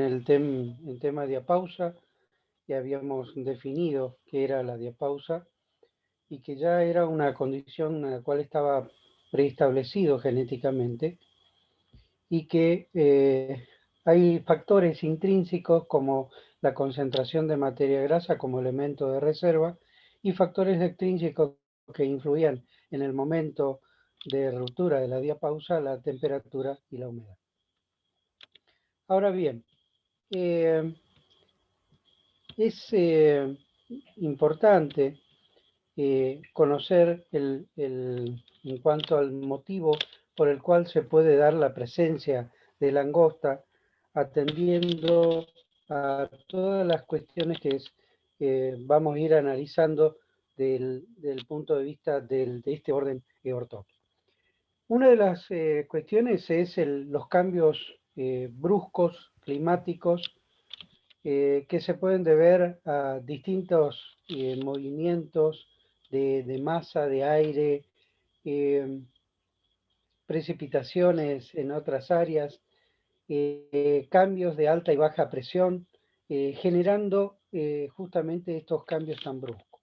en tema diapausa, y habíamos definido qué era la diapausa y que ya era una condición a la cual estaba preestablecido genéticamente y que hay factores intrínsecos como la concentración de materia grasa como elemento de reserva y factores extrínsecos que influían en el momento de ruptura de la diapausa, la temperatura y la humedad. Ahora bien, eh, es importante conocer en cuanto al motivo por el cual se puede dar la presencia de langosta, atendiendo a todas las cuestiones que vamos a ir analizando del punto de vista de este orden ortótico. Una de las cuestiones es los cambios bruscos climáticos que se pueden deber a distintos movimientos de masa, de aire, eh, precipitaciones en otras áreas, cambios de alta y baja presión, generando justamente estos cambios tan bruscos.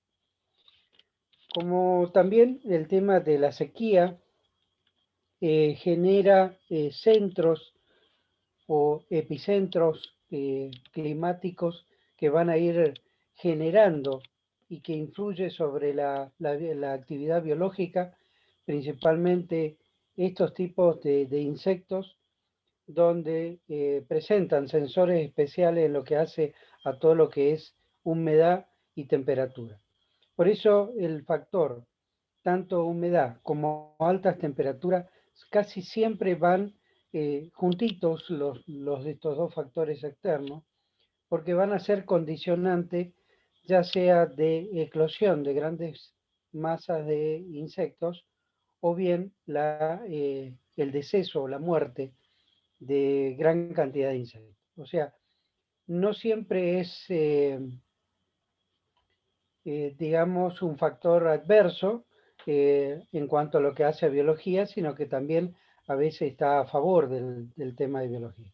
Como también el tema de la sequía genera centros o epicentros climáticos que van a ir generando y que influye sobre la actividad biológica, principalmente estos tipos de insectos, donde presentan sensores especiales en lo que hace a todo lo que es humedad y temperatura. Por eso el factor, tanto humedad como altas temperaturas, casi siempre van juntitos los de estos dos factores externos, porque van a ser condicionantes ya sea de eclosión de grandes masas de insectos o bien el deceso o la muerte de gran cantidad de insectos. O sea, no siempre es, digamos, un factor adverso en cuanto a lo que hace a biología, sino que también a veces está a favor del tema de biología.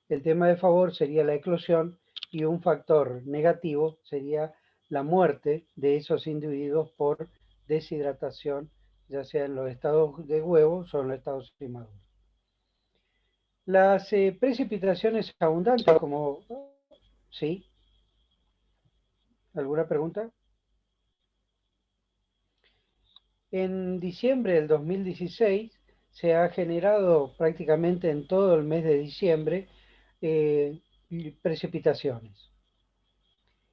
El tema de favor sería la eclosión y un factor negativo sería la muerte de esos individuos por deshidratación, ya sea en los estados de huevos o en los estados inmaduros. Las precipitaciones abundantes, como... ¿Sí? ¿Alguna pregunta? En diciembre del 2016 se ha generado prácticamente en todo el mes de diciembre eh, precipitaciones.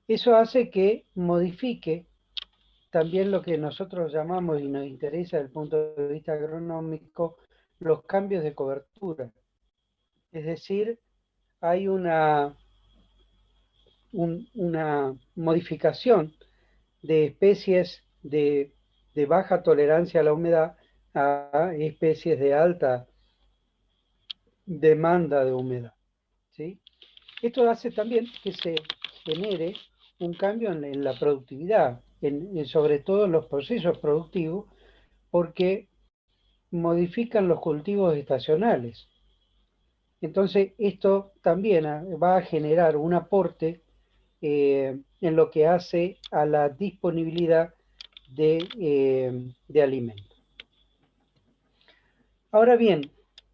Eso hace que modifique también lo que nosotros llamamos y nos interesa desde el punto de vista agronómico, los cambios de cobertura. Es decir, hay una modificación de especies de baja tolerancia a la humedad a especies de alta demanda de humedad. ¿Sí? Esto hace también que se genere un cambio en la productividad, sobre todo en los procesos productivos, porque modifican los cultivos estacionales. Entonces, esto también va a generar un aporte en lo que hace a la disponibilidad de alimentos. Ahora bien,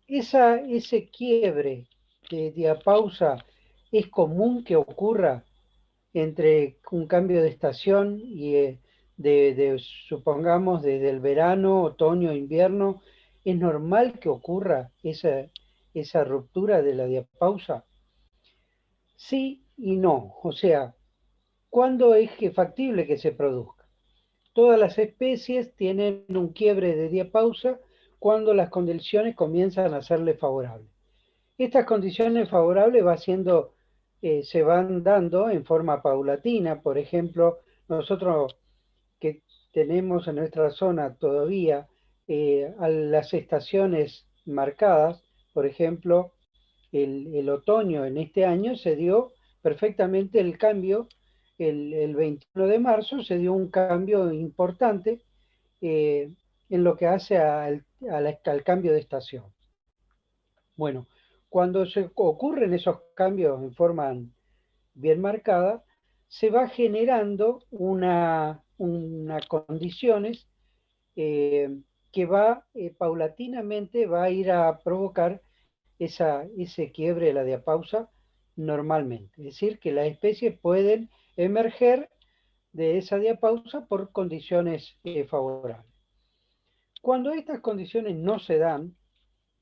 ese quiebre de diapausa es común que ocurra entre un cambio de estación y supongamos, desde el verano, otoño, invierno, ¿es normal que ocurra esa ruptura de la diapausa? Sí y no. O sea, ¿cuándo es factible que se produzca? Todas las especies tienen un quiebre de diapausa cuando las condiciones comienzan a serle favorables. Estas condiciones favorables se van dando en forma paulatina. Por ejemplo, nosotros que tenemos en nuestra zona todavía a las estaciones marcadas, por ejemplo, el otoño en este año se dio perfectamente el cambio, el 21 de marzo se dio un cambio importante en lo que hace al cambio de estación. Bueno, Cuando se ocurren esos cambios en forma bien marcada, se va generando una condiciones que va paulatinamente va a ir a provocar ese quiebre de la diapausa normalmente. Es decir, que las especies pueden emerger de esa diapausa por condiciones favorables. Cuando estas condiciones no se dan,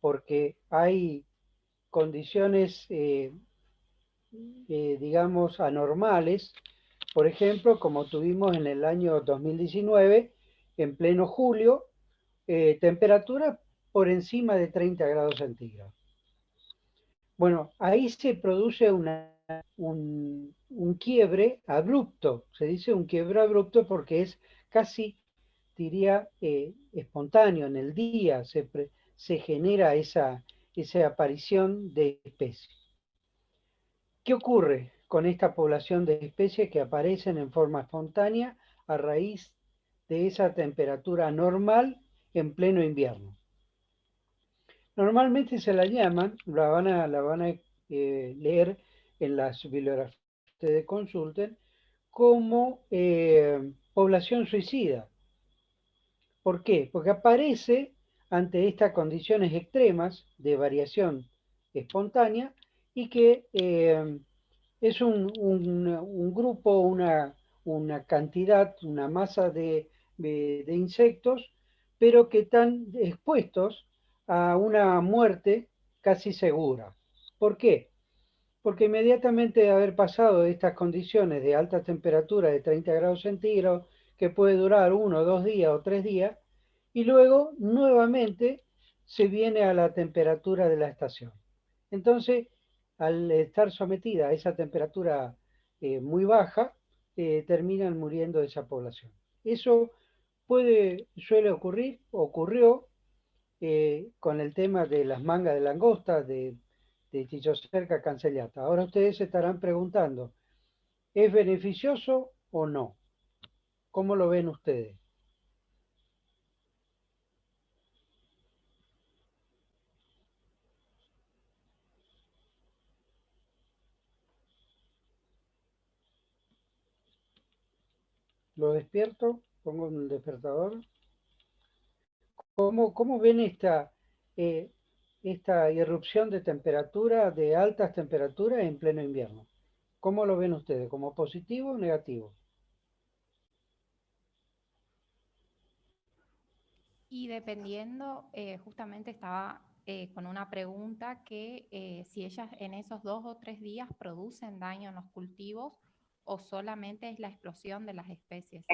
porque hay condiciones, digamos, anormales, por ejemplo, como tuvimos en el año 2019, en pleno julio, temperatura por encima de 30 grados centígrados. Bueno, ahí se produce un quiebre abrupto. Se dice un quiebre abrupto porque es casi, diría, espontáneo. En el día se genera esa aparición de especies. ¿Qué ocurre con esta población de especies que aparecen en forma espontánea a raíz de esa temperatura normal en pleno invierno? Normalmente se la llaman, la van a leer en las bibliografías que ustedes consulten, como población suicida. ¿Por qué? Porque aparece ante estas condiciones extremas de variación espontánea y que es un grupo, una cantidad, una masa de insectos, pero que están expuestos a una muerte casi segura. ¿Por qué? Porque inmediatamente de haber pasado estas condiciones de alta temperatura de 30 grados centígrados, que puede durar 1, 2 días o 3 días, y luego nuevamente se viene a la temperatura de la estación. Entonces, al estar sometida a esa temperatura muy baja, terminan muriendo esa población. Eso suele ocurrir, ocurrió con el tema de las mangas de langosta, de Chichocerca cancellata. Ahora ustedes se estarán preguntando, ¿es beneficioso o no? ¿Cómo lo ven ustedes? ¿Lo despierto? ¿Pongo un despertador? ¿Cómo ven eh, esta irrupción de temperatura, de altas temperaturas en pleno invierno? ¿Cómo lo ven ustedes? ¿Como positivo o negativo? Y dependiendo, justamente estaba con una pregunta que si ellas en esos 2 o 3 días producen daño en los cultivos o solamente es la explosión de las especies.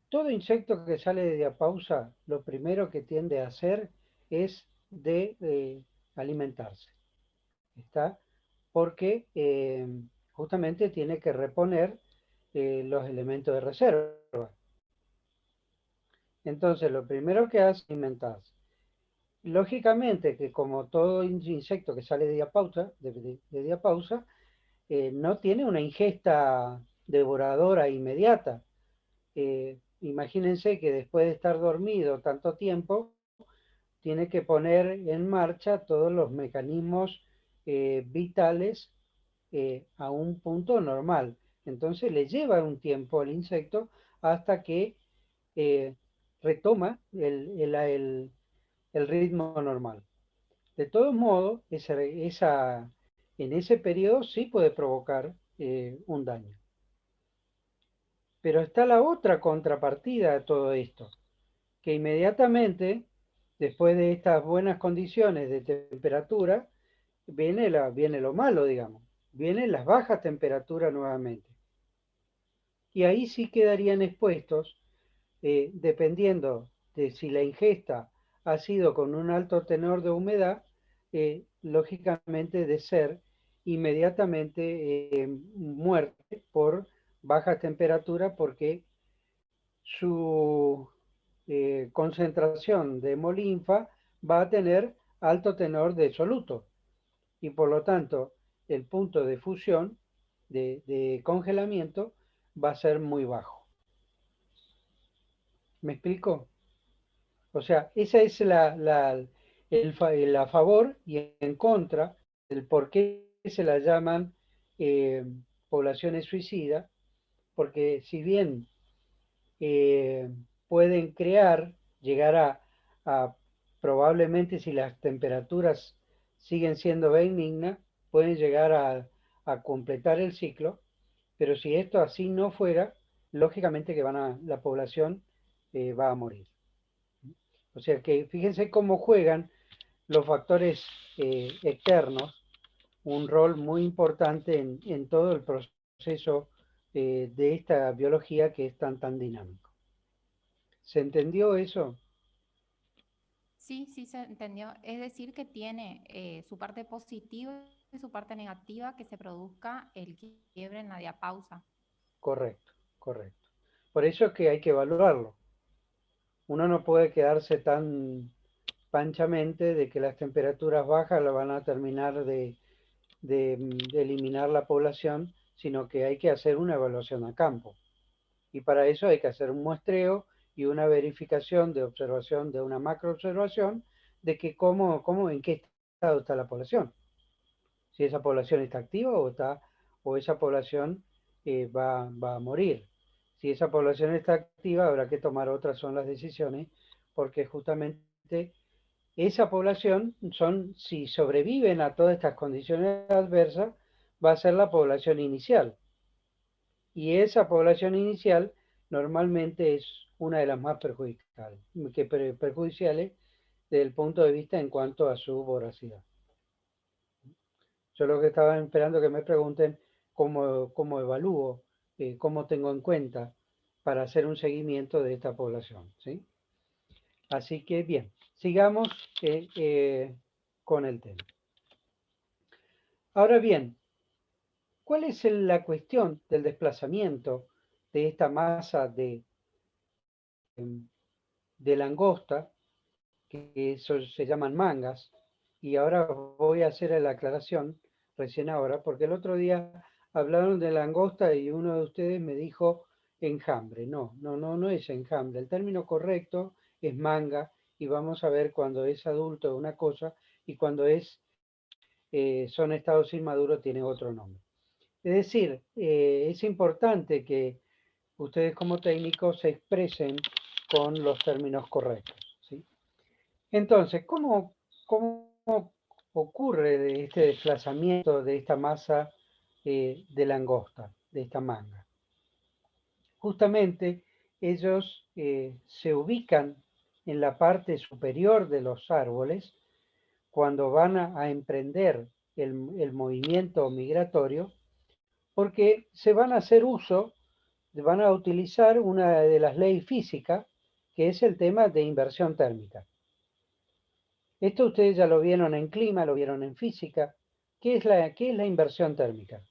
Todo insecto que sale de diapausa, lo primero que tiende a hacer es de alimentarse. ¿Está? Porque justamente tiene que reponer los elementos de reserva. Entonces, lo primero que hace es alimentarse. Lógicamente que como todo insecto que sale de diapausa, de diapausa, no tiene una ingesta devoradora inmediata. Imagínense que después de estar dormido tanto tiempo, tiene que poner en marcha todos los mecanismos vitales a un punto normal. Entonces le lleva un tiempo al insecto hasta que eh, retoma el ritmo normal. De todos modos, en ese periodo sí puede provocar un daño. Pero está la otra contrapartida de todo esto, que inmediatamente, después de estas buenas condiciones de temperatura, viene lo malo, digamos. Vienen las bajas temperaturas nuevamente. Y ahí sí quedarían expuestos, dependiendo de si la ingesta ha sido con un alto tenor de humedad, lógicamente de ser inmediatamente muerte por baja temperatura porque su concentración de hemolinfa va a tener alto tenor de soluto y por lo tanto el punto de fusión, de congelamiento, va a ser muy bajo. ¿Me explico? O sea, esa es el a favor y en contra, el por qué se la llaman poblaciones suicidas, porque si bien eh, pueden llegar a probablemente si las temperaturas siguen siendo benignas, pueden llegar a completar el ciclo, pero si esto así no fuera, lógicamente que la población va a morir. O sea que fíjense cómo juegan los factores externos un rol muy importante en todo el proceso de esta biología que es tan dinámico. ¿Se entendió eso? Sí, sí se entendió. Es decir, que tiene su parte positiva y su parte negativa que se produzca el quiebre en la diapausa. Correcto, correcto. Por eso es que hay que evaluarlo. Uno no puede quedarse tan panchamente de que las temperaturas bajas la van a terminar de eliminar la población, sino que hay que hacer una evaluación a campo. Y para eso hay que hacer un muestreo y una verificación de observación, de una macroobservación, de que en qué estado está la población. Si esa población está activa o esa población va a morir. Si esa población está activa, habrá que tomar otras son las decisiones, porque justamente esa población si sobreviven a todas estas condiciones adversas, va a ser la población inicial. Y esa población inicial normalmente es una de las más perjudiciales desde el punto de vista en cuanto a su voracidad. Yo lo que estaba esperando que me pregunten cómo evalúo, cómo tengo en cuenta para hacer un seguimiento de esta población. ¿Sí? Así que bien, sigamos con el tema. Ahora bien, ¿cuál es la cuestión del desplazamiento de esta masa de langosta, que eso se llaman mangas? Y ahora voy a hacer la aclaración, recién ahora, porque el otro día hablaron de langosta y uno de ustedes me dijo enjambre. No es enjambre. El término correcto es manga y vamos a ver cuando es adulto una cosa y cuando son estados inmaduros tiene otro nombre. Es decir, es importante que ustedes como técnicos se expresen con los términos correctos. ¿Sí? Entonces, ¿cómo ocurre este desplazamiento de esta masa de langosta, de esta manga? Justamente ellos se ubican en la parte superior de los árboles cuando van a emprender el movimiento migratorio, porque se van a hacer uso, van a utilizar una de las leyes físicas, que es el tema de inversión térmica. Esto ustedes ya lo vieron en clima, lo vieron en física. ¿Qué es la inversión térmica?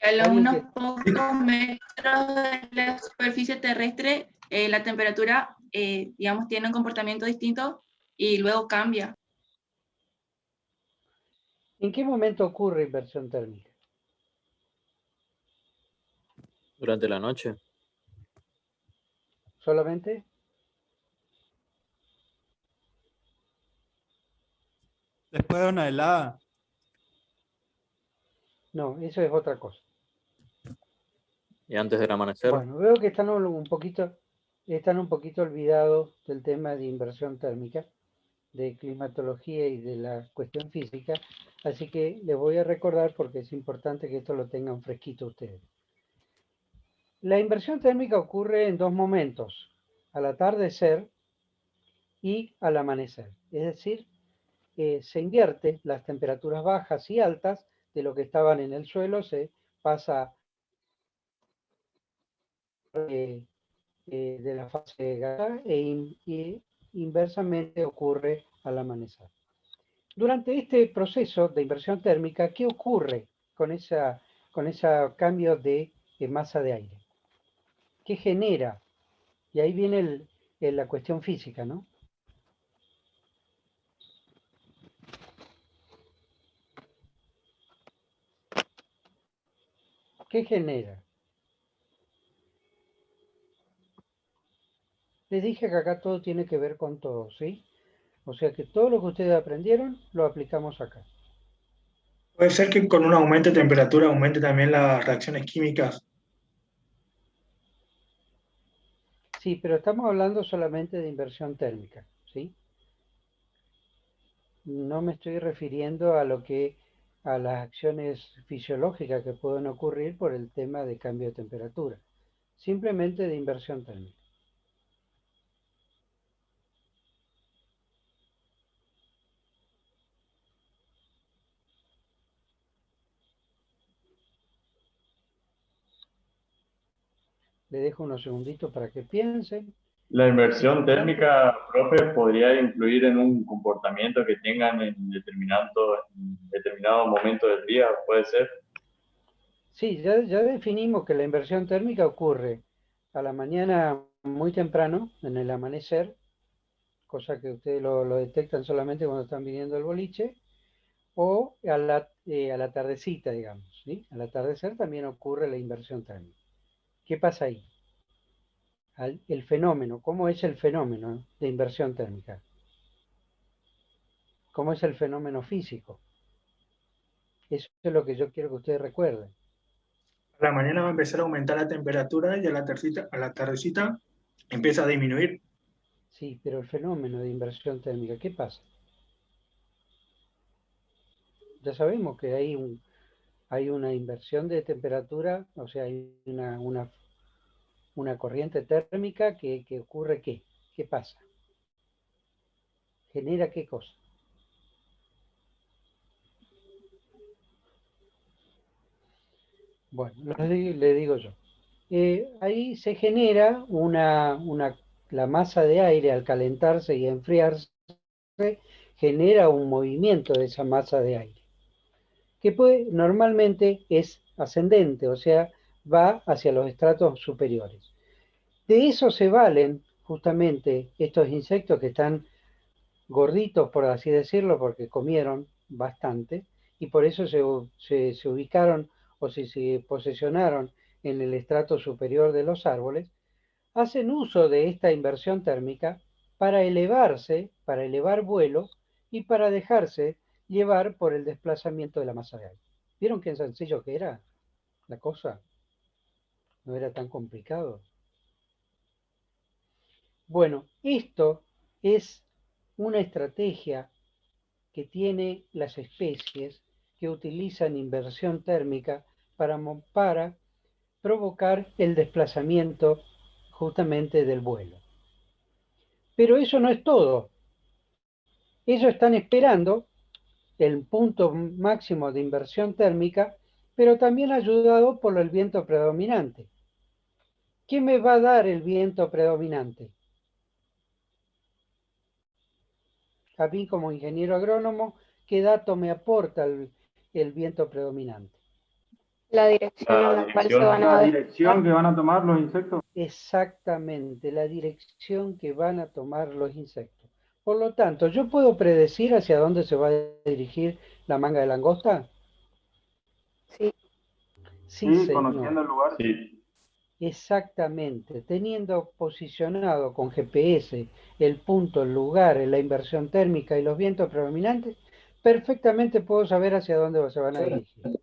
A ¿Alguien unos pocos metros de la superficie terrestre, la temperatura, digamos, tiene un comportamiento distinto y luego cambia. ¿En qué momento ocurre inversión térmica? Durante la noche. ¿Solamente? Después de una helada. No, eso es otra cosa. Y antes del amanecer. Bueno, veo que están un poquito olvidados del tema de inversión térmica, de climatología y de la cuestión física, así que les voy a recordar porque es importante que esto lo tengan fresquito ustedes. La inversión térmica ocurre en dos momentos, al atardecer y al amanecer. Es decir, se invierte las temperaturas bajas y altas de lo que estaban en el suelo, se pasa de la fase gasada e inversamente ocurre al amanecer. Durante este proceso de inversión térmica, ¿qué ocurre con ese cambio de masa de aire? ¿Qué genera? Y ahí viene la cuestión física, ¿no? ¿Qué genera? Les dije que acá todo tiene que ver con todo, ¿sí? O sea que todo lo que ustedes aprendieron lo aplicamos acá. Puede ser que con un aumento de temperatura aumente también las reacciones químicas. Sí, pero estamos hablando solamente de inversión térmica, ¿sí? No me estoy refiriendo a las acciones fisiológicas que pueden ocurrir por el tema de cambio de temperatura. Simplemente de inversión térmica. Le dejo unos segunditos para que piensen. La inversión térmica, profe, podría influir en un comportamiento que tengan en determinado momento del día, puede ser. Sí, ya definimos que la inversión térmica ocurre a la mañana muy temprano, en el amanecer, cosa que ustedes lo detectan solamente cuando están viniendo el boliche, o a la tardecita, digamos, ¿sí? Al atardecer también ocurre la inversión térmica. ¿Qué pasa ahí? El fenómeno, ¿cómo es el fenómeno de inversión térmica? ¿Cómo es el fenómeno físico? Eso es lo que yo quiero que ustedes recuerden. A la mañana va a empezar a aumentar la temperatura y a la tardecita empieza a disminuir. Sí, pero el fenómeno de inversión térmica, ¿qué pasa? Ya sabemos que hay una inversión de temperatura, o sea, hay una corriente térmica que ocurre ¿qué? ¿Qué pasa? ¿Genera qué cosa? Bueno, le digo yo. Ahí se genera la masa de aire al calentarse y enfriarse, genera un movimiento de esa masa de aire, que normalmente es ascendente, o sea, va hacia los estratos superiores. De eso se valen justamente estos insectos que están gorditos, por así decirlo, porque comieron bastante, y por eso se ubicaron o se posicionaron en el estrato superior de los árboles, hacen uso de esta inversión térmica para elevarse, para elevar vuelo y para dejarse llevar por el desplazamiento de la masa de aire. ¿Vieron qué sencillo que era la cosa? No era tan complicado. Bueno, esto es una estrategia que tiene las especies que utilizan inversión térmica para provocar el desplazamiento justamente del vuelo. Pero eso no es todo. Ellos están esperando el punto máximo de inversión térmica, pero también ayudado por el viento predominante. ¿Qué me va a dar el viento predominante? A mí como ingeniero agrónomo, ¿qué dato me aporta el viento predominante? La dirección en la cual se van a dirección que van a tomar los insectos. Exactamente, la dirección que van a tomar los insectos. Por lo tanto, ¿yo puedo predecir hacia dónde se va a dirigir la manga de langosta? Sí. Sí, Sí, señor. conociendo el lugar. Sí. Exactamente, teniendo posicionado con GPS el punto, el lugar, la inversión térmica y los vientos predominantes, perfectamente puedo saber hacia dónde se van a dirigir.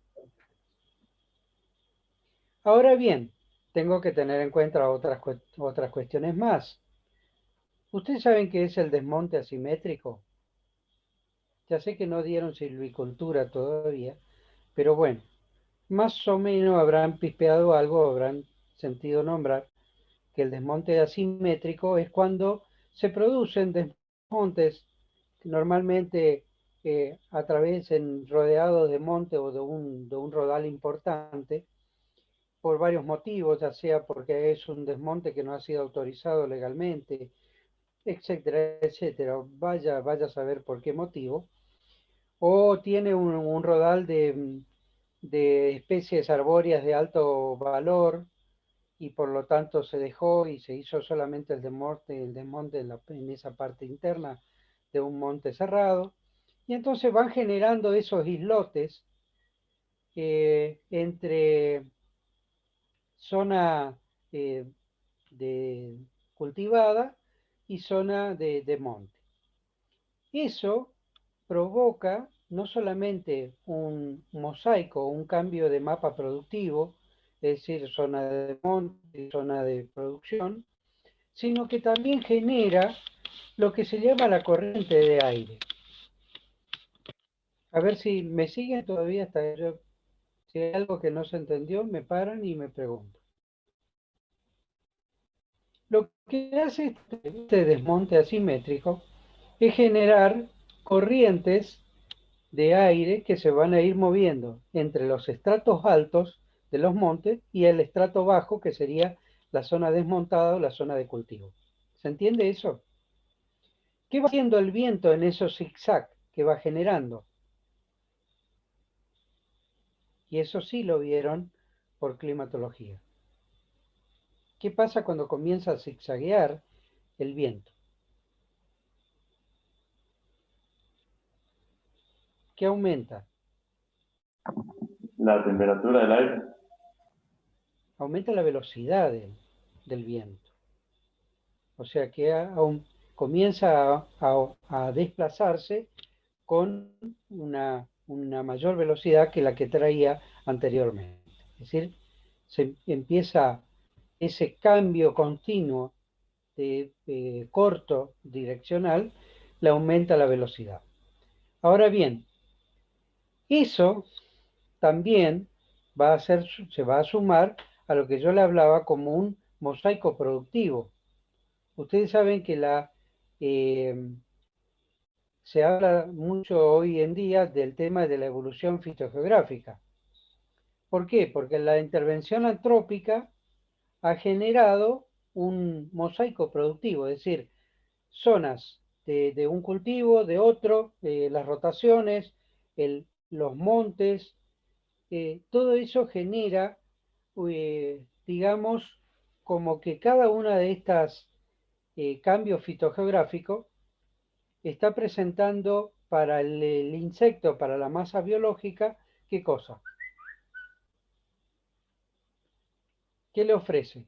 Ahora bien, tengo que tener en cuenta otras cuestiones más. ¿Ustedes saben qué es el desmonte asimétrico? Ya sé que no dieron silvicultura todavía, pero bueno, más o menos habrán pispeado algo, habrán sentido nombrar que el desmonte asimétrico es cuando se producen desmontes normalmente a través rodeados de monte o de un rodal importante por varios motivos, ya sea porque es un desmonte que no ha sido autorizado legalmente, etcétera, etcétera. Vaya a saber por qué motivo. O tiene un rodal de especies arbóreas de alto valor y por lo tanto se dejó y se hizo solamente el desmonte en esa parte interna de un monte cerrado. Y entonces van generando esos islotes entre zona cultivada y zona de monte. Eso provoca no solamente un mosaico, un cambio de mapa productivo, es decir, zona de monte, zona de producción, sino que también genera lo que se llama la corriente de aire. A ver si me siguen todavía hasta yo. Si hay algo que no se entendió, me paran y me preguntan. Lo que hace este desmonte asimétrico es generar corrientes de aire que se van a ir moviendo entre los estratos altos de los montes y el estrato bajo, que sería la zona desmontada o la zona de cultivo. ¿Se entiende eso? ¿Qué va haciendo el viento en esos zigzag que va generando? Y eso sí lo vieron por climatología. ¿Qué pasa cuando comienza a zigzaguear el viento? ¿Qué aumenta? La temperatura del aire. Aumenta la velocidad del viento. O sea que comienza a desplazarse con una mayor velocidad que la que traía anteriormente. Es decir, se empieza ese cambio continuo de corto direccional, le aumenta la velocidad. Ahora bien, eso también se va a sumar a lo que yo le hablaba como un mosaico productivo. Ustedes saben que se habla mucho hoy en día del tema de la evolución fitogeográfica. ¿Por qué? Porque la intervención antrópica ha generado un mosaico productivo, es decir, zonas de un cultivo, de otro, las rotaciones, los montes, todo eso genera, digamos, como que cada una de estas cambios fitogeográficos está presentando para el insecto, para la masa biológica, ¿qué cosa? ¿Qué le ofrece?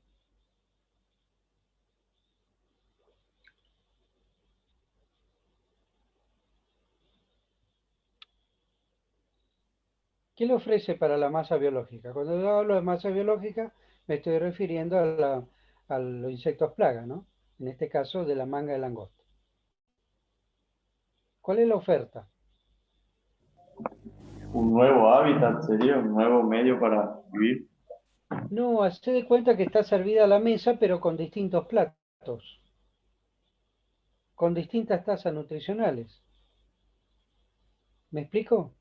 ¿Qué le ofrece para la masa biológica? Cuando yo hablo de masa biológica, me estoy refiriendo a los insectos plaga, ¿no? En este caso, de la manga de langosta. ¿Cuál es la oferta? Un nuevo hábitat sería, un nuevo medio para vivir. No, hazte de cuenta que está servida la mesa, pero con distintos platos, con distintas tasas nutricionales. ¿Me explico?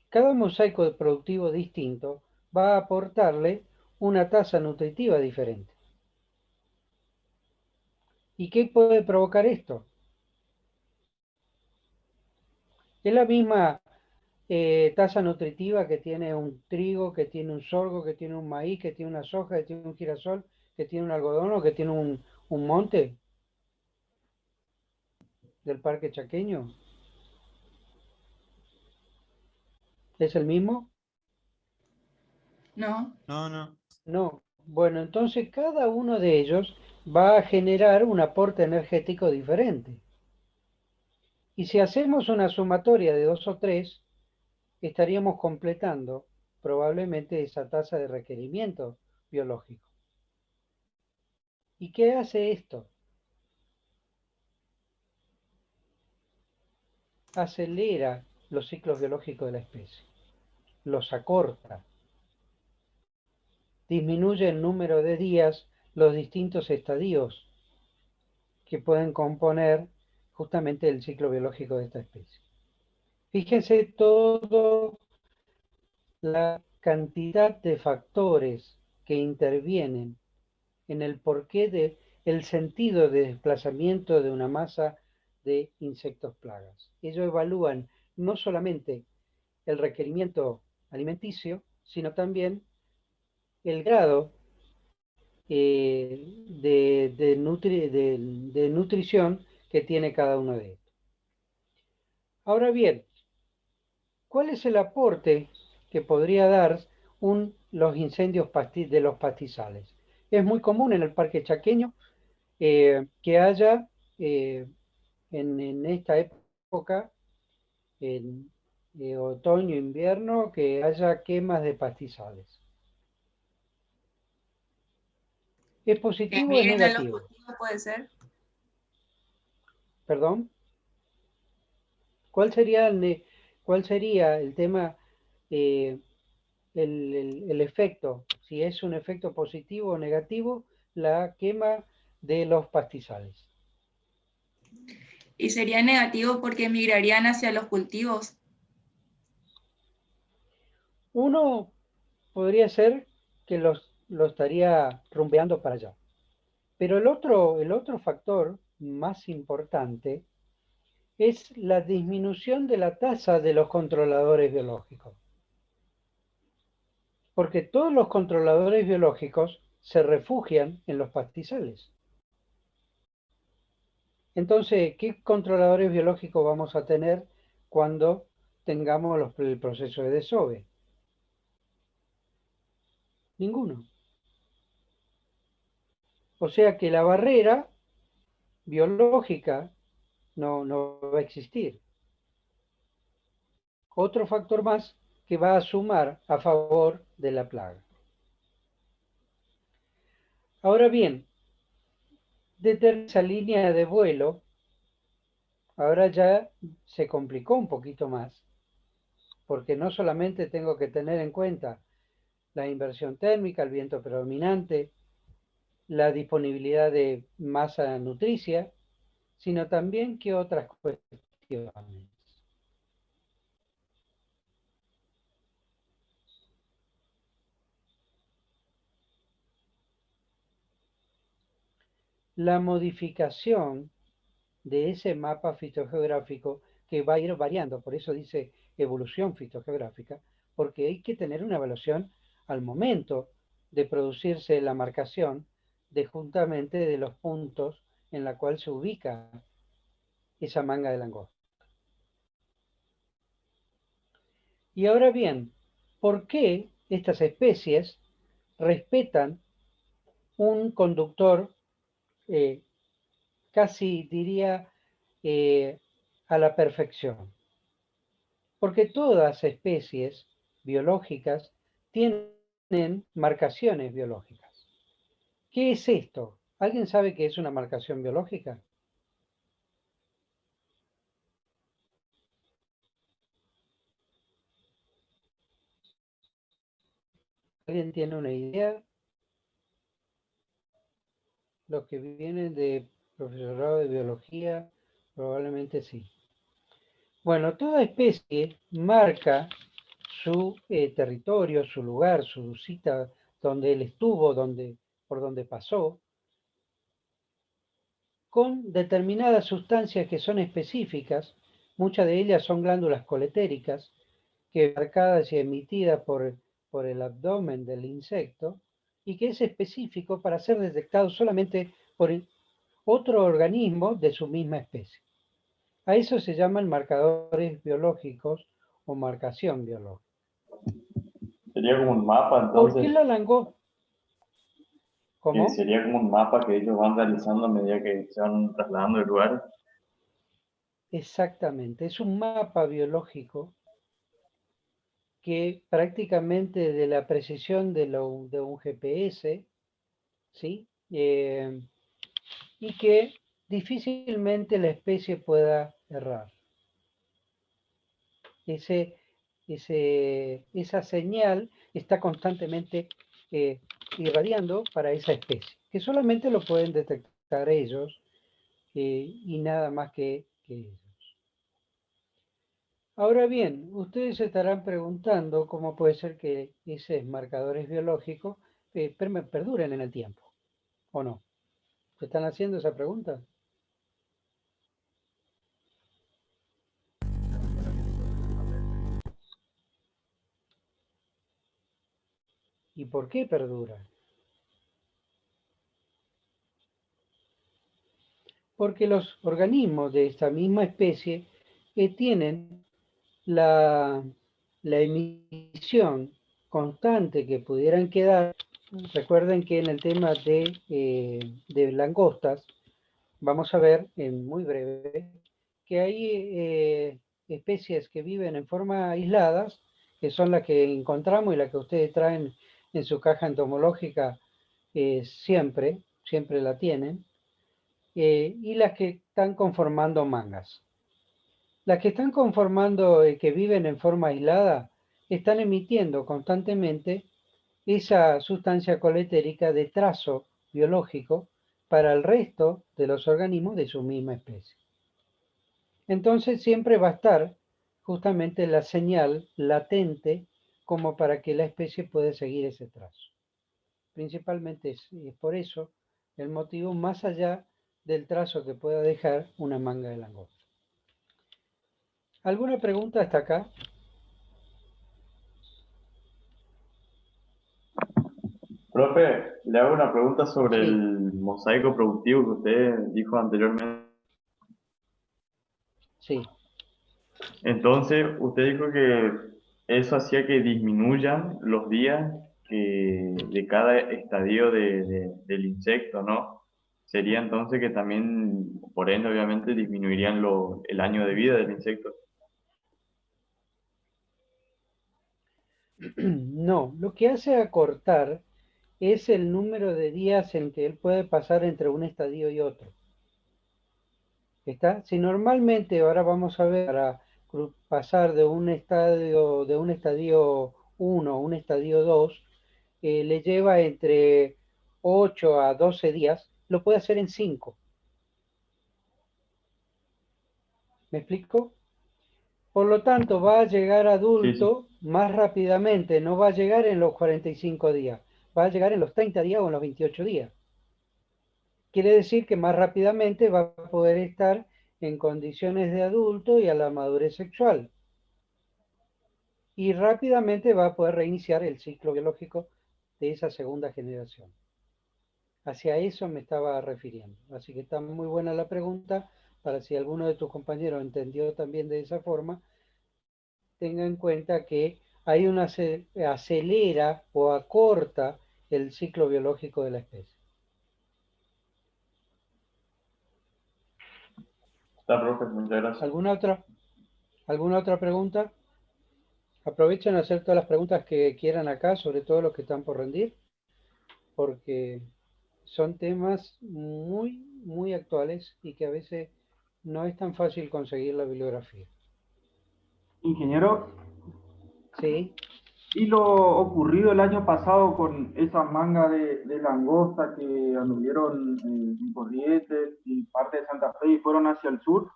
Cada mosaico productivo distinto va a aportarle una tasa nutritiva diferente. ¿Y qué puede provocar esto? Es la misma tasa nutritiva que tiene un trigo, que tiene un sorgo, que tiene un maíz, que tiene una soja, que tiene un girasol, que tiene un algodón o que tiene un monte del parque chaqueño. ¿Es el mismo? No. No. No. Bueno, entonces cada uno de ellos va a generar un aporte energético diferente. Y si hacemos una sumatoria de 2 o 3, estaríamos completando probablemente esa tasa de requerimiento biológico. ¿Y qué hace esto? Acelera los ciclos biológicos de la especie, los acorta, disminuye el número de días, los distintos estadios que pueden componer justamente el ciclo biológico de esta especie. Fíjense toda la cantidad de factores que intervienen en el porqué del sentido de desplazamiento de una masa de insectos plagas. Ellos evalúan no solamente el requerimiento alimenticio, sino también el grado de nutrición que tiene cada uno de ellos. Ahora bien, ¿cuál es el aporte que podría dar los incendios de los pastizales. Es muy común en el parque chaqueño que haya en esta época, en otoño, invierno, que haya quemas de pastizales. ¿Es positivo o es Migren a los negativo? cultivos, puede ser. ¿Perdón? ¿Cuál sería el tema, el efecto? Si es un efecto positivo o negativo, la quema de los pastizales. Y sería negativo porque migrarían hacia los cultivos. Uno podría ser que lo estaría rumbeando para allá. Pero el otro factor más importante es la disminución de la tasa de los controladores biológicos. Porque todos los controladores biológicos se refugian en los pastizales. Entonces, ¿qué controladores biológicos vamos a tener cuando tengamos el proceso de desove? Ninguno. O sea que la barrera biológica no va a existir. Otro factor más que va a sumar a favor de la plaga. Ahora bien, desde esa línea de vuelo, ahora ya se complicó un poquito más, porque no solamente tengo que tener en cuenta la inversión térmica, el viento predominante, la disponibilidad de masa nutricia, sino también que otras cuestiones. La modificación de ese mapa fitogeográfico que va a ir variando, por eso dice evolución fitogeográfica, porque hay que tener una evaluación al momento de producirse la marcación de juntamente de los puntos en la cual se ubica esa manga de langosta. Y ahora bien, ¿por qué estas especies respetan un conductor casi diría a la perfección? Porque todas especies biológicas tienen marcaciones biológicas. ¿Qué es esto? ¿Alguien sabe qué es una marcación biológica? ¿Alguien tiene una idea? Los que vienen de profesorado de biología, probablemente sí. Bueno, toda especie marca su territorio, su lugar, su cita donde él estuvo, por donde pasó, con determinadas sustancias que son específicas. Muchas de ellas son glándulas coletéricas, que marcadas y emitidas por el abdomen del insecto, y que es específico para ser detectado solamente por otro organismo de su misma especie. A eso se llaman marcadores biológicos o marcación biológica. Sería como un mapa, ¿Por qué entonces. la langosta? ¿Cómo? Sería como un mapa que ellos van realizando a medida que se van trasladando de lugar. Exactamente, es un mapa biológico que prácticamente de la precisión de un GPS, ¿sí? Y que difícilmente la especie pueda errar. Esa señal está constantemente irradiando para esa especie, que solamente lo pueden detectar ellos y nada más que ellos. Ahora bien, ustedes se estarán preguntando cómo puede ser que esos marcadores biológicos perduren en el tiempo, ¿o no? ¿Se están haciendo esa pregunta? ¿Y por qué perduran? Porque los organismos de esta misma especie tienen la emisión constante que pudieran quedar, recuerden que en el tema de langostas, vamos a ver en muy breve que hay especies que viven en forma aisladas, que son las que encontramos y las que ustedes traen en su caja entomológica siempre la tienen, y las que están conformando mangas. Las que están conformando, que viven en forma aislada, están emitiendo constantemente esa sustancia coletérica de trazo biológico para el resto de los organismos de su misma especie. Entonces siempre va a estar justamente la señal latente como para que la especie pueda seguir ese trazo. Principalmente es por eso el motivo más allá del trazo que pueda dejar una manga de langosta. ¿Alguna pregunta hasta acá? Profe, le hago una pregunta sobre Sí. el mosaico productivo que usted dijo anteriormente. Sí. Entonces, usted dijo que eso hacía que disminuyan los días de cada estadio del insecto, ¿no? Sería entonces que también, por ende, obviamente, disminuirían el año de vida del insecto. No, lo que hace acortar es el número de días en que él puede pasar entre un estadio y otro. ¿Está? Si normalmente ahora vamos a ver para pasar de un estadio 1 a un estadio 2, le lleva entre 8 a 12 días, lo puede hacer en 5. ¿Me explico? Por lo tanto, va a llegar adulto más rápidamente, no va a llegar en los 45 días, va a llegar en los 30 días o en los 28 días. Quiere decir que más rápidamente va a poder estar en condiciones de adulto y a la madurez sexual. Y rápidamente va a poder reiniciar el ciclo biológico de esa segunda generación. Hacia eso me estaba refiriendo. Así que está muy buena la pregunta para si alguno de tus compañeros entendió también de esa forma, tenga en cuenta que hay una acelera o acorta el ciclo biológico de la especie. Está, profe, muchas gracias. ¿Alguna otra pregunta? Aprovechen a hacer todas las preguntas que quieran acá, sobre todo los que están por rendir, porque son temas muy actuales y que a veces no es tan fácil conseguir la bibliografía. Ingeniero, Sí. y lo ocurrido el año pasado con esas mangas de langosta que anduvieron en Corrientes y parte de Santa Fe y fueron hacia el sur,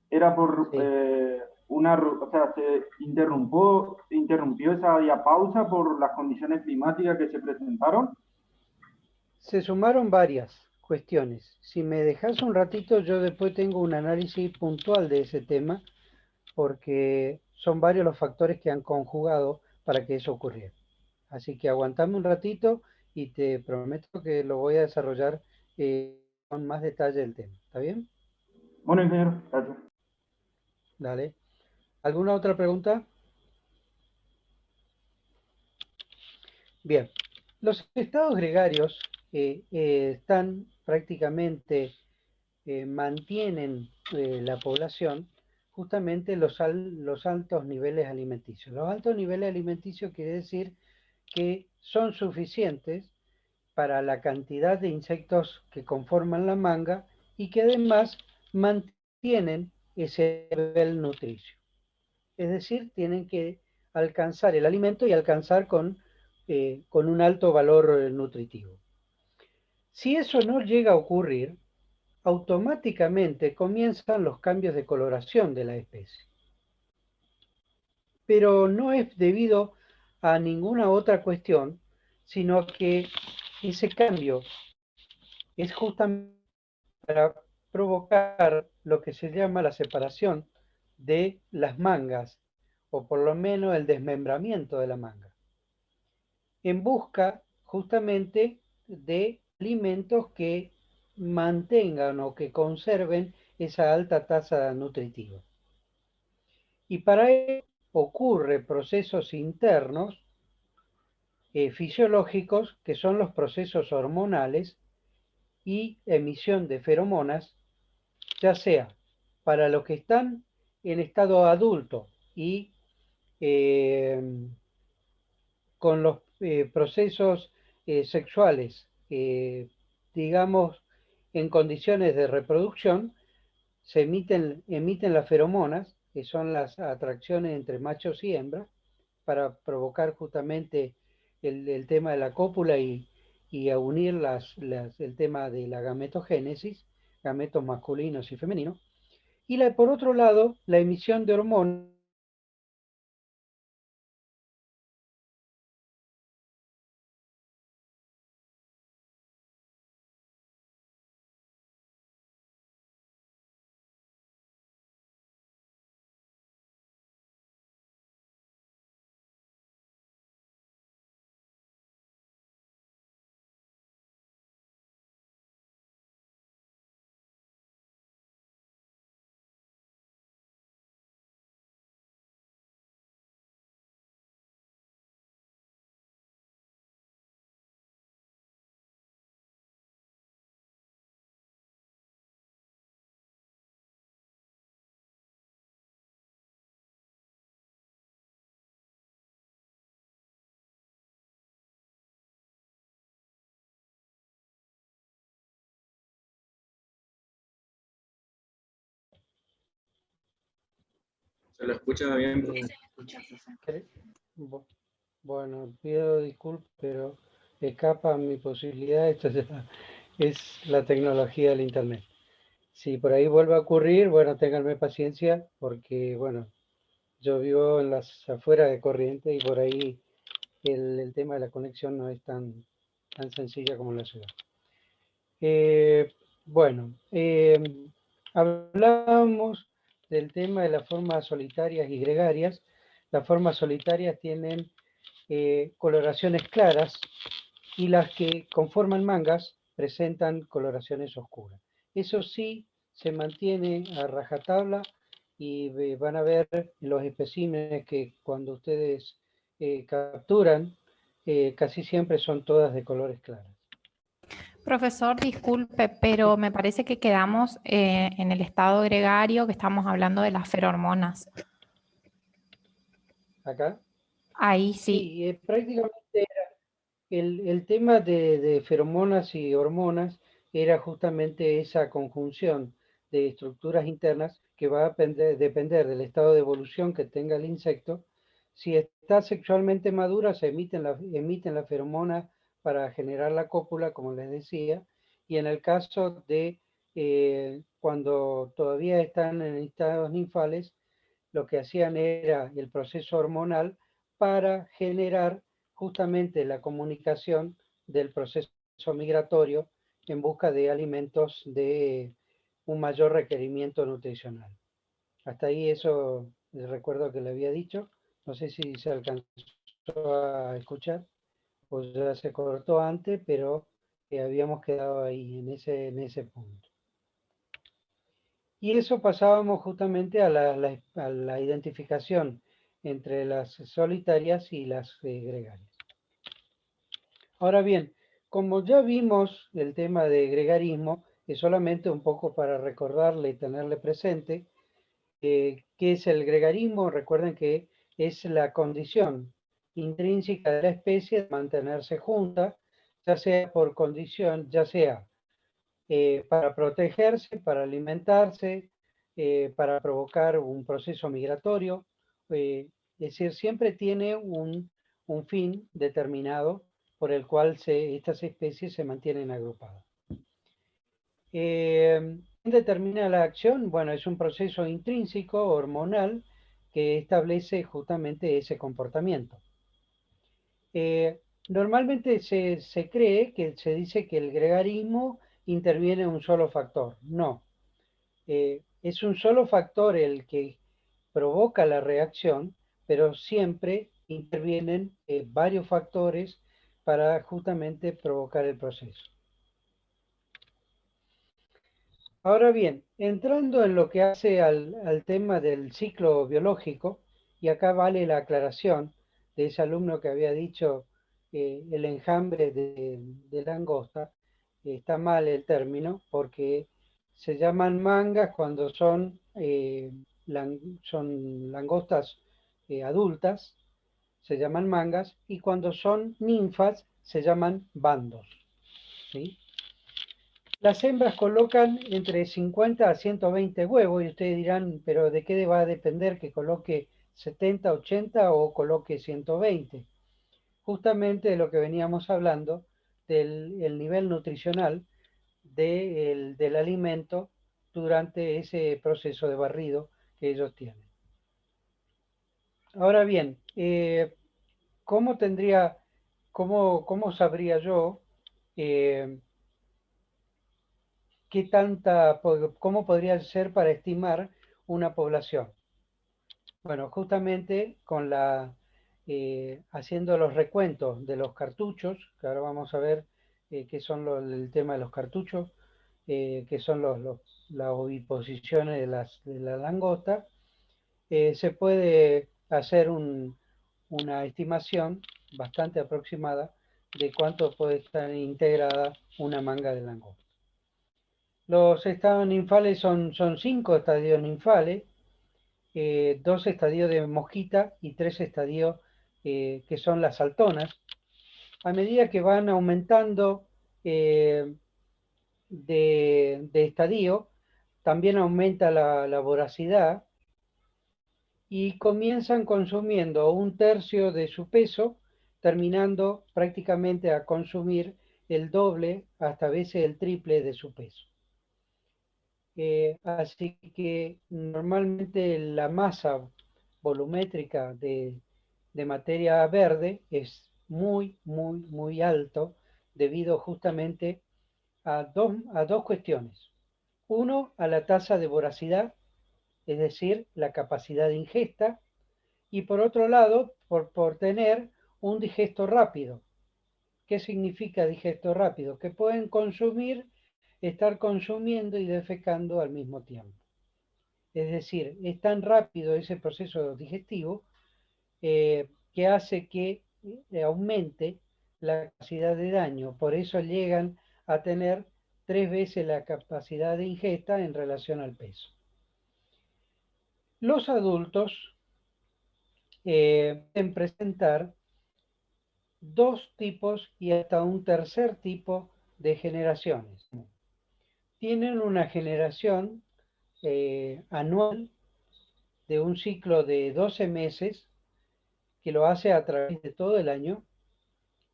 era por Sí. o sea, se interrumpió esa diapausa por las condiciones climáticas que se presentaron. Se sumaron varias cuestiones. Si me dejas un ratito, yo después tengo un análisis puntual de ese tema, porque son varios los factores que han conjugado para que eso ocurriera. Así que aguantame un ratito y te prometo que lo voy a desarrollar con más detalle el tema. ¿Está bien? Bueno, ingeniero, gracias. Dale. ¿Alguna otra pregunta? Bien. Los estados gregarios están prácticamente, mantienen la población justamente los altos niveles alimenticios. Los altos niveles alimenticios quiere decir que son suficientes para la cantidad de insectos que conforman la manga y que además mantienen ese nivel nutricio. Es decir, tienen que alcanzar el alimento y alcanzar con un alto valor nutritivo. Si eso no llega a ocurrir, automáticamente comienzan los cambios de coloración de la especie. Pero no es debido a ninguna otra cuestión, sino que ese cambio es justamente para provocar lo que se llama la separación de las mangas, o por lo menos el desmembramiento de la manga, en busca justamente de alimentos que mantengan o que conserven esa alta tasa nutritiva. Y para ello ocurre procesos internos fisiológicos, que son los procesos hormonales y emisión de feromonas, ya sea para los que están en estado adulto y con los procesos sexuales, digamos, en condiciones de reproducción, se emiten las feromonas, que son las atracciones entre machos y hembras, para provocar justamente el tema de la cópula y a unir el tema de la gametogénesis, gametos masculinos y femeninos. Y por otro lado, la emisión de hormonas. Se lo escucha bien. Sí, se le escucha, profe. Bueno, pido disculpas, pero escapa mi posibilidad. Esto ya es la tecnología del Internet. Si por ahí vuelve a ocurrir, bueno, ténganme paciencia, porque, bueno, yo vivo en las afueras de Corrientes y por ahí el tema de la conexión no es tan sencilla como en la ciudad. Bueno, hablamos del tema de las formas solitarias y gregarias. Las formas solitarias tienen coloraciones claras y las que conforman mangas presentan coloraciones oscuras. Eso sí se mantiene a rajatabla y van a ver los especímenes que cuando ustedes capturan casi siempre son todas de colores claros. Profesor, disculpe, pero me parece que quedamos en el estado gregario, que estamos hablando de las feromonas. ¿Acá? Ahí sí. Sí, prácticamente el tema de feromonas y hormonas era justamente esa conjunción de estructuras internas que va a depender del estado de evolución que tenga el insecto. Si está sexualmente madura, se emiten la feromona para generar la cópula, como les decía, y en el caso de cuando todavía están en estados ninfales, lo que hacían era el proceso hormonal para generar justamente la comunicación del proceso migratorio en busca de alimentos de un mayor requerimiento nutricional. Hasta ahí eso recuerdo que le había dicho. No sé si se alcanzó a escuchar o ya se cortó antes, pero habíamos quedado ahí en ese punto. Y eso pasábamos justamente a la identificación entre las solitarias y las gregarias. Ahora bien, como ya vimos el tema de gregarismo, es solamente un poco para recordarle y tenerle presente qué es el gregarismo. Recuerden que es la condición intrínseca de la especie de mantenerse junta, ya sea por condición, ya sea para protegerse, para alimentarse, para provocar un proceso migratorio. Es decir, siempre tiene un fin determinado por el cual estas especies se mantienen agrupadas. ¿Quién determina la acción? Bueno, es un proceso intrínseco, hormonal, que establece justamente ese comportamiento. Normalmente se cree que se dice que el gregarismo interviene en un solo factor. No, es un solo factor el que provoca la reacción, pero siempre intervienen varios factores para justamente provocar el proceso. Ahora bien, entrando en lo que hace al tema del ciclo biológico, y acá vale la aclaración de ese alumno que había dicho el enjambre de langosta, está mal el término, porque se llaman mangas cuando son, son langostas adultas, se llaman mangas, y cuando son ninfas se llaman bandos, ¿sí? Las hembras colocan entre 50 a 120 huevos, y ustedes dirán, pero ¿de qué va a depender que coloque 70, 80 o coloque 120? Justamente de lo que veníamos hablando, del nivel nutricional del alimento durante ese proceso de barrido que ellos tienen. Ahora bien, ¿cómo sabría yo cómo podría ser para estimar una población? Bueno, justamente haciendo los recuentos de los cartuchos, que ahora vamos a ver qué son el tema de los cartuchos, que son las oviposiciones de la langosta, se puede hacer una estimación bastante aproximada de cuánto puede estar integrada una manga de langosta. Los estados ninfales son 5 estadios ninfales, 2 estadios de mosquita y 3 estadios que son las saltonas. A medida que van aumentando de estadio, también aumenta la voracidad y comienzan consumiendo 1/3 de su peso, terminando prácticamente a consumir el doble, hasta a veces el triple de su peso. Así que normalmente la masa volumétrica de materia verde es muy alto, debido justamente a dos cuestiones. Uno, a la tasa de voracidad, es decir, la capacidad de ingesta, y por otro lado, por tener un digesto rápido. ¿Qué significa digesto rápido? Que pueden estar consumiendo y defecando al mismo tiempo. Es decir, es tan rápido ese proceso digestivo que hace que aumente la capacidad de daño. Por eso llegan a tener 3 veces la capacidad de ingesta en relación al peso. Los adultos pueden presentar 2 tipos y hasta un tercer tipo de generaciones. Tienen una generación anual de un ciclo de 12 meses, que lo hace a través de todo el año,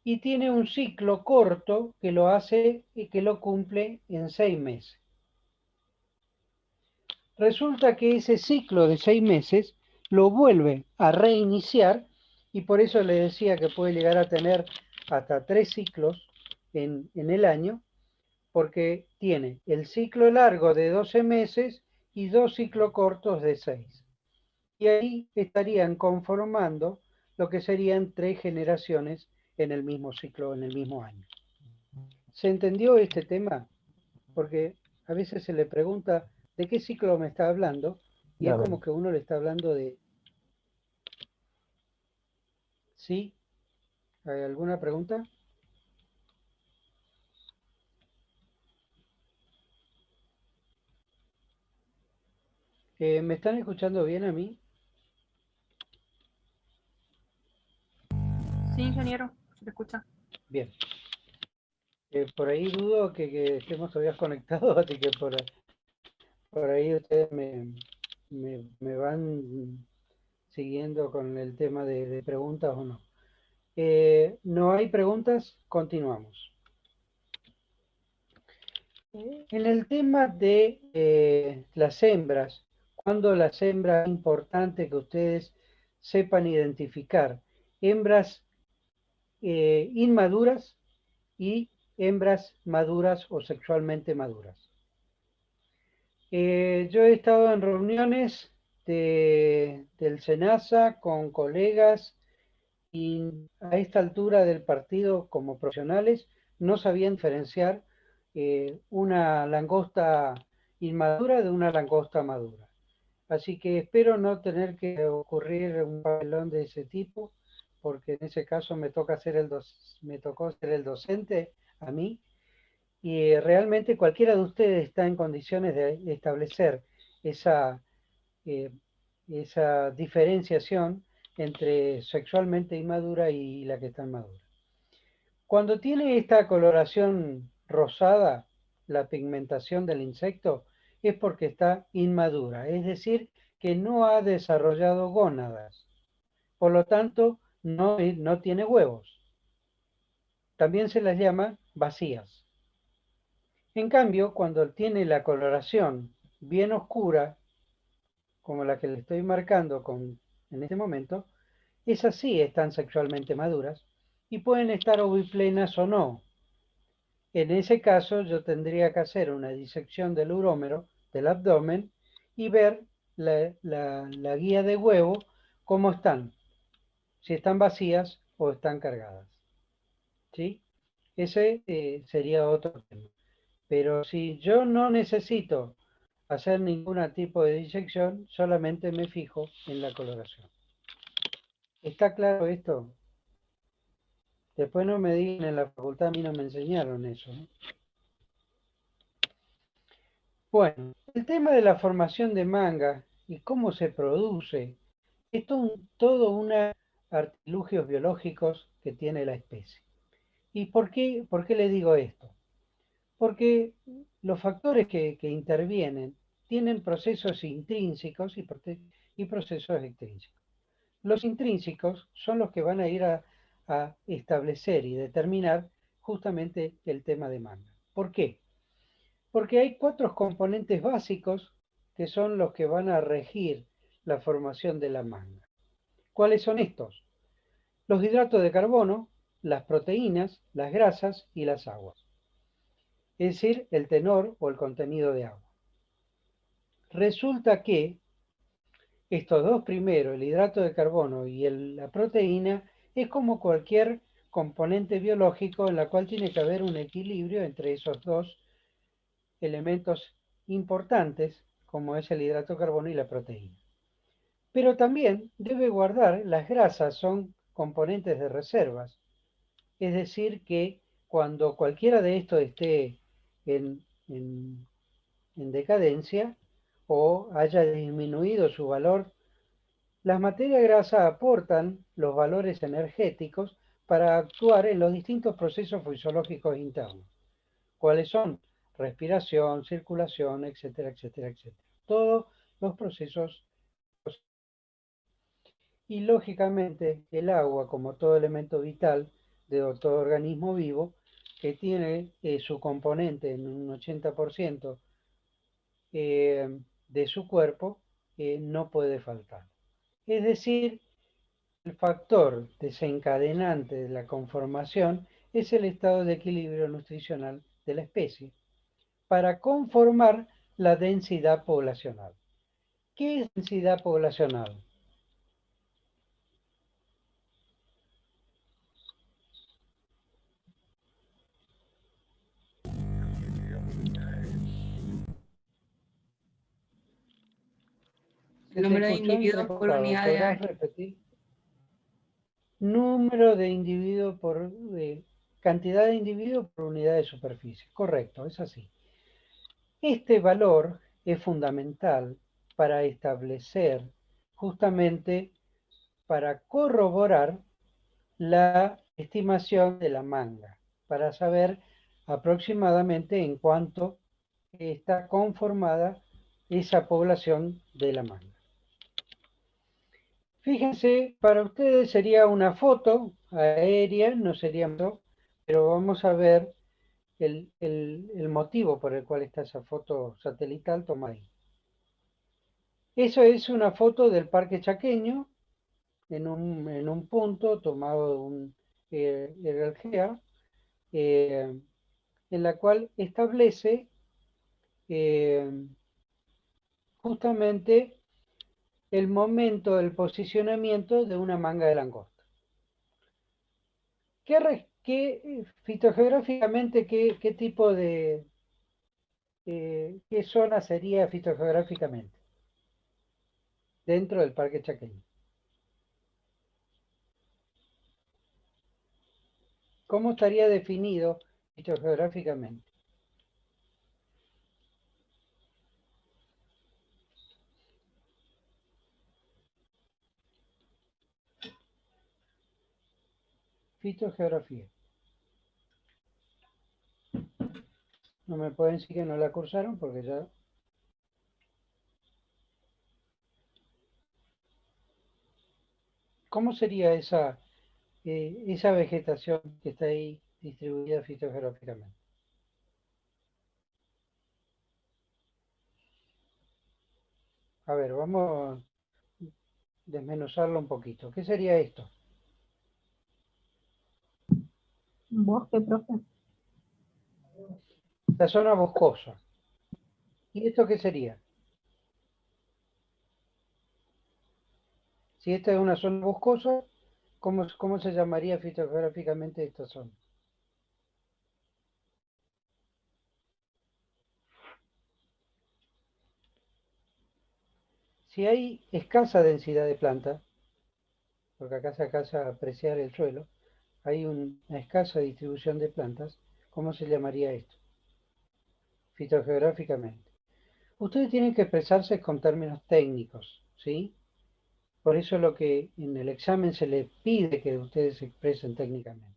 y tiene un ciclo corto que lo hace y que lo cumple en 6 meses. Resulta que ese ciclo de 6 meses lo vuelve a reiniciar, y por eso le decía que puede llegar a tener hasta 3 ciclos en el año, porque tiene el ciclo largo de 12 meses y 2 ciclos cortos de 6. Y ahí estarían conformando lo que serían 3 generaciones en el mismo ciclo, en el mismo año. ¿Se entendió este tema? Porque a veces se le pregunta ¿de qué ciclo me está hablando? Y es como que uno le está hablando de... ¿Sí? ¿Hay alguna pregunta? ¿Me están escuchando bien a mí? Sí, ingeniero, se te escucha. Bien. Por ahí dudo que estemos todavía conectados, así que por ahí ustedes me van siguiendo con el tema de preguntas o no. ¿No hay preguntas? Continuamos. En el tema de las hembras, ¿cuándo las hembras es importante que ustedes sepan identificar? Hembras inmaduras y hembras maduras o sexualmente maduras. Yo he estado en reuniones del SENASA con colegas, y a esta altura del partido, como profesionales, no sabían diferenciar una langosta inmadura de una langosta madura. Así que espero no tener que ocurrir un papelón de ese tipo, porque en ese caso me tocó ser el docente a mí, y realmente cualquiera de ustedes está en condiciones de establecer esa diferenciación entre sexualmente inmadura y la que está madura. Cuando tiene esta coloración rosada, la pigmentación del insecto, es porque está inmadura, es decir, que no ha desarrollado gónadas. Por lo tanto, no tiene huevos. También se las llama vacías. En cambio, cuando tiene la coloración bien oscura, como la que le estoy marcando en este momento, esas sí están sexualmente maduras y pueden estar oviplenas o no. En ese caso yo tendría que hacer una disección del urómero, del abdomen, y ver la guía de huevo, cómo están, si están vacías o están cargadas. ¿Sí? Ese sería otro tema. Pero si yo no necesito hacer ningún tipo de disección, solamente me fijo en la coloración. ¿Está claro esto? Después no me digan en la facultad, a mí no me enseñaron eso, ¿no? Bueno, el tema de la formación de manga y cómo se produce, es todo unos artilugios biológicos que tiene la especie. ¿Y por qué le digo esto? Porque los factores que intervienen tienen procesos intrínsecos y procesos extrínsecos. Los intrínsecos son los que van a ir a establecer y determinar justamente el tema de manga. ¿Por qué? Porque hay 4 componentes básicos que son los que van a regir la formación de la manga. ¿Cuáles son estos? Los hidratos de carbono, las proteínas, las grasas y las aguas. Es decir, el tenor o el contenido de agua. Resulta que estos dos primeros, el hidrato de carbono y la proteína, es como cualquier componente biológico en la cual tiene que haber un equilibrio entre esos dos elementos importantes, como es el hidrato de carbono y la proteína. Pero también debe guardar, las grasas son componentes de reservas, es decir, que cuando cualquiera de estos esté en decadencia o haya disminuido su valor, las materias grasas aportan los valores energéticos para actuar en los distintos procesos fisiológicos internos. ¿Cuáles son? Respiración, circulación, etcétera, etcétera, etcétera. Todos los procesos. Y lógicamente el agua, como todo elemento vital de todo organismo vivo, que tiene su componente en un 80% de su cuerpo, no puede faltar. Es decir, el factor desencadenante de la conformación es el estado de equilibrio nutricional de la especie para conformar la densidad poblacional. ¿Qué es densidad poblacional? El número de individuos por unidad de área. Repetir? Número de individuos por cantidad de individuos por unidad de superficie. Correcto, es así. Este valor es fundamental para establecer, justamente para corroborar la estimación de la manga, para saber aproximadamente en cuánto está conformada esa población de la manga. Fíjense, para ustedes sería una foto aérea, no sería mucho, pero vamos a ver el motivo por el cual está esa foto satelital tomada ahí. Eso es una foto del Parque Chaqueño, en un punto tomado de el GEA, en la cual establece justamente el momento del posicionamiento de una manga de langosta. Fitogeográficamente, qué tipo de, qué zona sería fitogeográficamente dentro del Parque Chaqueño? ¿Cómo estaría definido fitogeográficamente? Fitogeografía. No me pueden decir que no la cursaron porque ya... ¿Cómo sería esa vegetación que está ahí distribuida fitogeográficamente? A ver, vamos a desmenuzarlo un poquito. ¿Qué sería esto? Un bosque, profe. La zona boscosa. ¿Y esto qué sería? Si esta es una zona boscosa, ¿cómo se llamaría fitogeográficamente esta zona? Si hay escasa densidad de plantas, porque acá se alcanza a apreciar el suelo, hay una escasa distribución de plantas, ¿cómo se llamaría esto? Fitogeográficamente. Ustedes tienen que expresarse con términos técnicos, ¿sí? Por eso es lo que en el examen se les pide que ustedes se expresen técnicamente.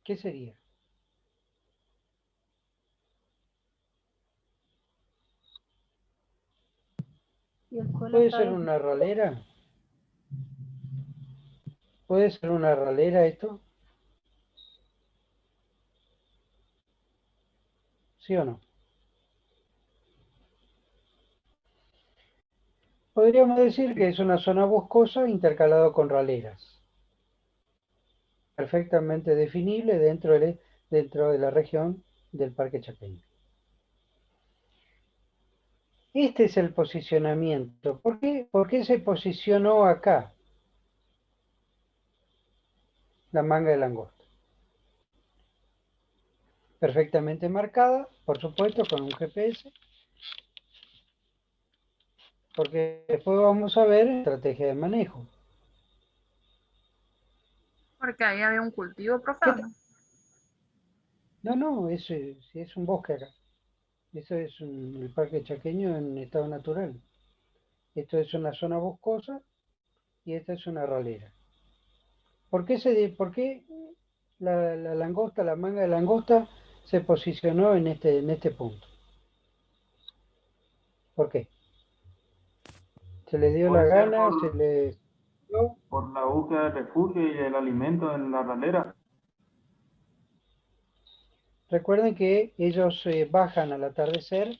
¿Qué sería? ¿Puede ser una ralera? ¿Puede ser una ralera esto? ¿Sí o no? Podríamos decir que es una zona boscosa intercalado con raleras. Perfectamente definible dentro de la región del Parque Chaqueño. Este es el posicionamiento. ¿Por qué se posicionó acá la manga de langosta? Perfectamente marcada, por supuesto, con un GPS, porque después vamos a ver estrategia de manejo. Porque ahí había un cultivo, profe. No, es un bosque acá. Eso es el Parque Chaqueño en estado natural. Esto es una zona boscosa y esta es una ralera. ¿Por qué la langosta, la manga de langosta, se posicionó en este punto? ¿Por qué? ¿Se le dio la Puede ser gana? ¿Se le... por la búsqueda del refugio y el alimento en la ralera. Recuerden que ellos bajan al atardecer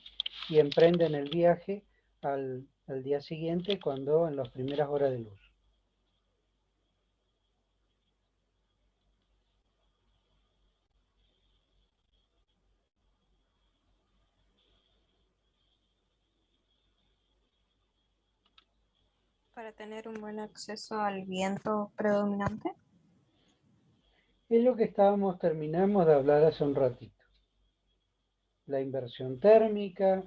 y emprenden el viaje al día siguiente en las primeras horas de luz. Para tener un buen acceso al viento predominante. Es lo que terminamos de hablar hace un ratito. La inversión térmica,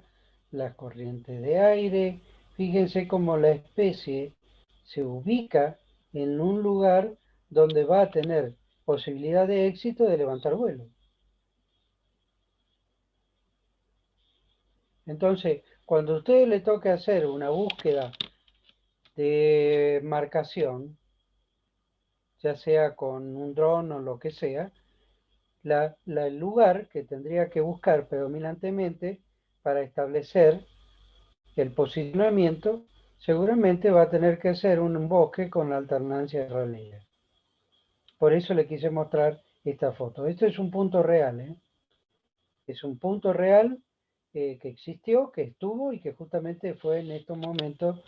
las corrientes de aire. Fíjense cómo la especie se ubica en un lugar donde va a tener posibilidad de éxito de levantar vuelo. Entonces, cuando a usted le toque hacer una búsqueda de marcación, ya sea con un dron o lo que sea, el lugar que tendría que buscar predominantemente para establecer el posicionamiento, seguramente va a tener que ser un bosque con la alternancia de ralera. Por eso le quise mostrar esta foto. Esto es un punto real, ¿eh? Es un punto real que existió, que estuvo y que justamente fue en estos momentos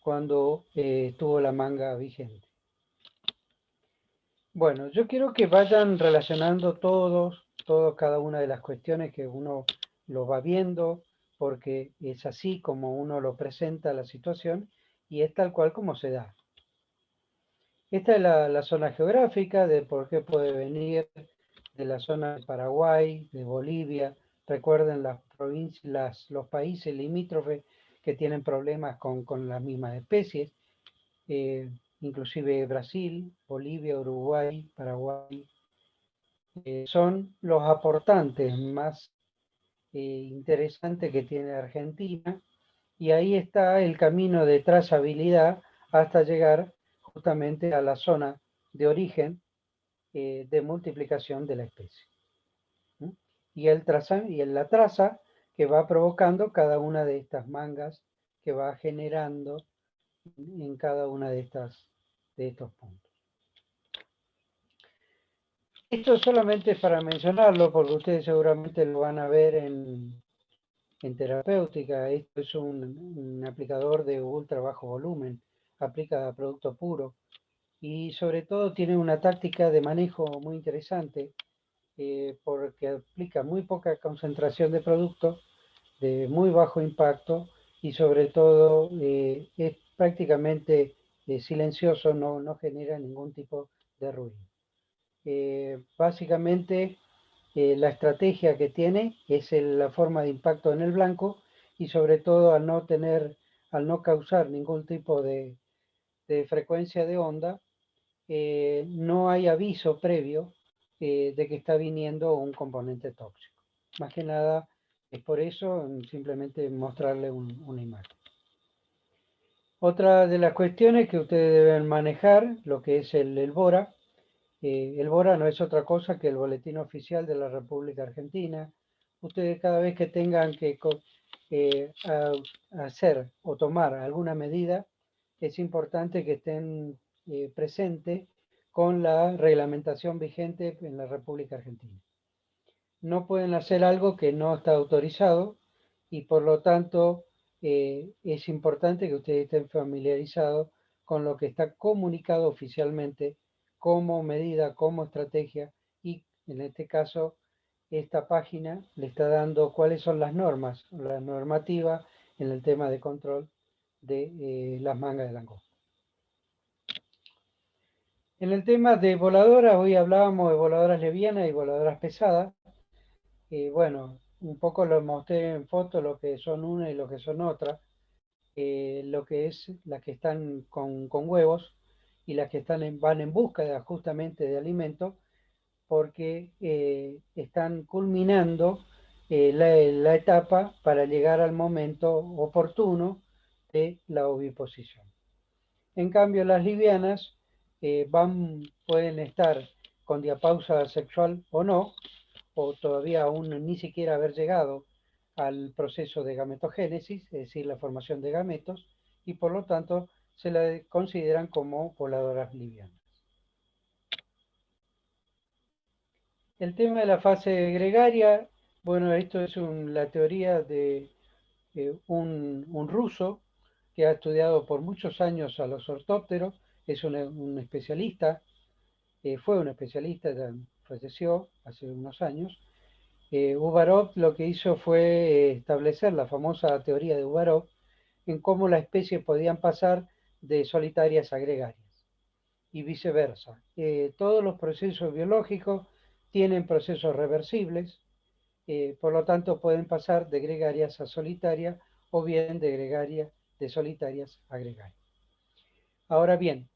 cuando estuvo la manga vigente. Bueno, yo quiero que vayan relacionando cada una de las cuestiones que uno lo va viendo, porque es así como uno lo presenta la situación y es tal cual como se da. Esta es la zona geográfica de por qué puede venir de la zona de Paraguay, de Bolivia. Recuerden las provincias, los países limítrofes que tienen problemas con las mismas especies, inclusive Brasil, Bolivia, Uruguay, Paraguay, son los aportantes más interesantes que tiene Argentina, y ahí está el camino de trazabilidad hasta llegar justamente a la zona de origen de multiplicación de la especie. Y la traza que va provocando cada una de estas mangas que va generando en cada una de estos puntos. Esto solamente para mencionarlo, porque ustedes seguramente lo van a ver en terapéutica. Esto es un aplicador de ultra bajo volumen, aplica a producto puro y sobre todo tiene una táctica de manejo muy interesante, porque aplica muy poca concentración de producto, de muy bajo impacto, y sobre todo es prácticamente silencioso, no genera ningún tipo de ruido. Básicamente la estrategia que tiene es la forma de impacto en el blanco, y sobre todo al no causar ningún tipo de frecuencia de onda, no hay aviso previo de que está viniendo un componente tóxico. Más que nada es por eso simplemente mostrarle una imagen. Otra de las cuestiones que ustedes deben manejar, lo que es el BORA. El BORA no es otra cosa que el Boletín Oficial de la República Argentina. Ustedes cada vez que tengan que hacer o tomar alguna medida, es importante que estén presentes con la reglamentación vigente en la República Argentina. No pueden hacer algo que no está autorizado, y por lo tanto es importante que ustedes estén familiarizados con lo que está comunicado oficialmente como medida, como estrategia, y en este caso esta página le está dando cuáles son las normas, la normativa en el tema de control de las mangas de langosta. En el tema de voladoras, hoy hablábamos de voladoras livianas y voladoras pesadas. Bueno, un poco lo mostré en foto lo que son una y lo que son otra. Lo que es las que están con huevos y las que van en búsqueda justamente de alimento, porque están culminando la etapa para llegar al momento oportuno de la oviposición. En cambio, las livianas pueden estar con diapausa sexual o no, o todavía aún ni siquiera haber llegado al proceso de gametogénesis, es decir, la formación de gametos, y por lo tanto se la consideran como voladoras livianas. El tema de la fase gregaria, bueno, esto es la teoría de un ruso que ha estudiado por muchos años a los ortópteros, es un especialista, fue un especialista, ya falleció hace unos años. Uvarov lo que hizo fue establecer la famosa teoría de Uvarov en cómo las especies podían pasar de solitarias a gregarias y viceversa. Todos los procesos biológicos tienen procesos reversibles, por lo tanto pueden pasar de gregarias a solitarias o bien de solitarias a gregarias. Ahora bien,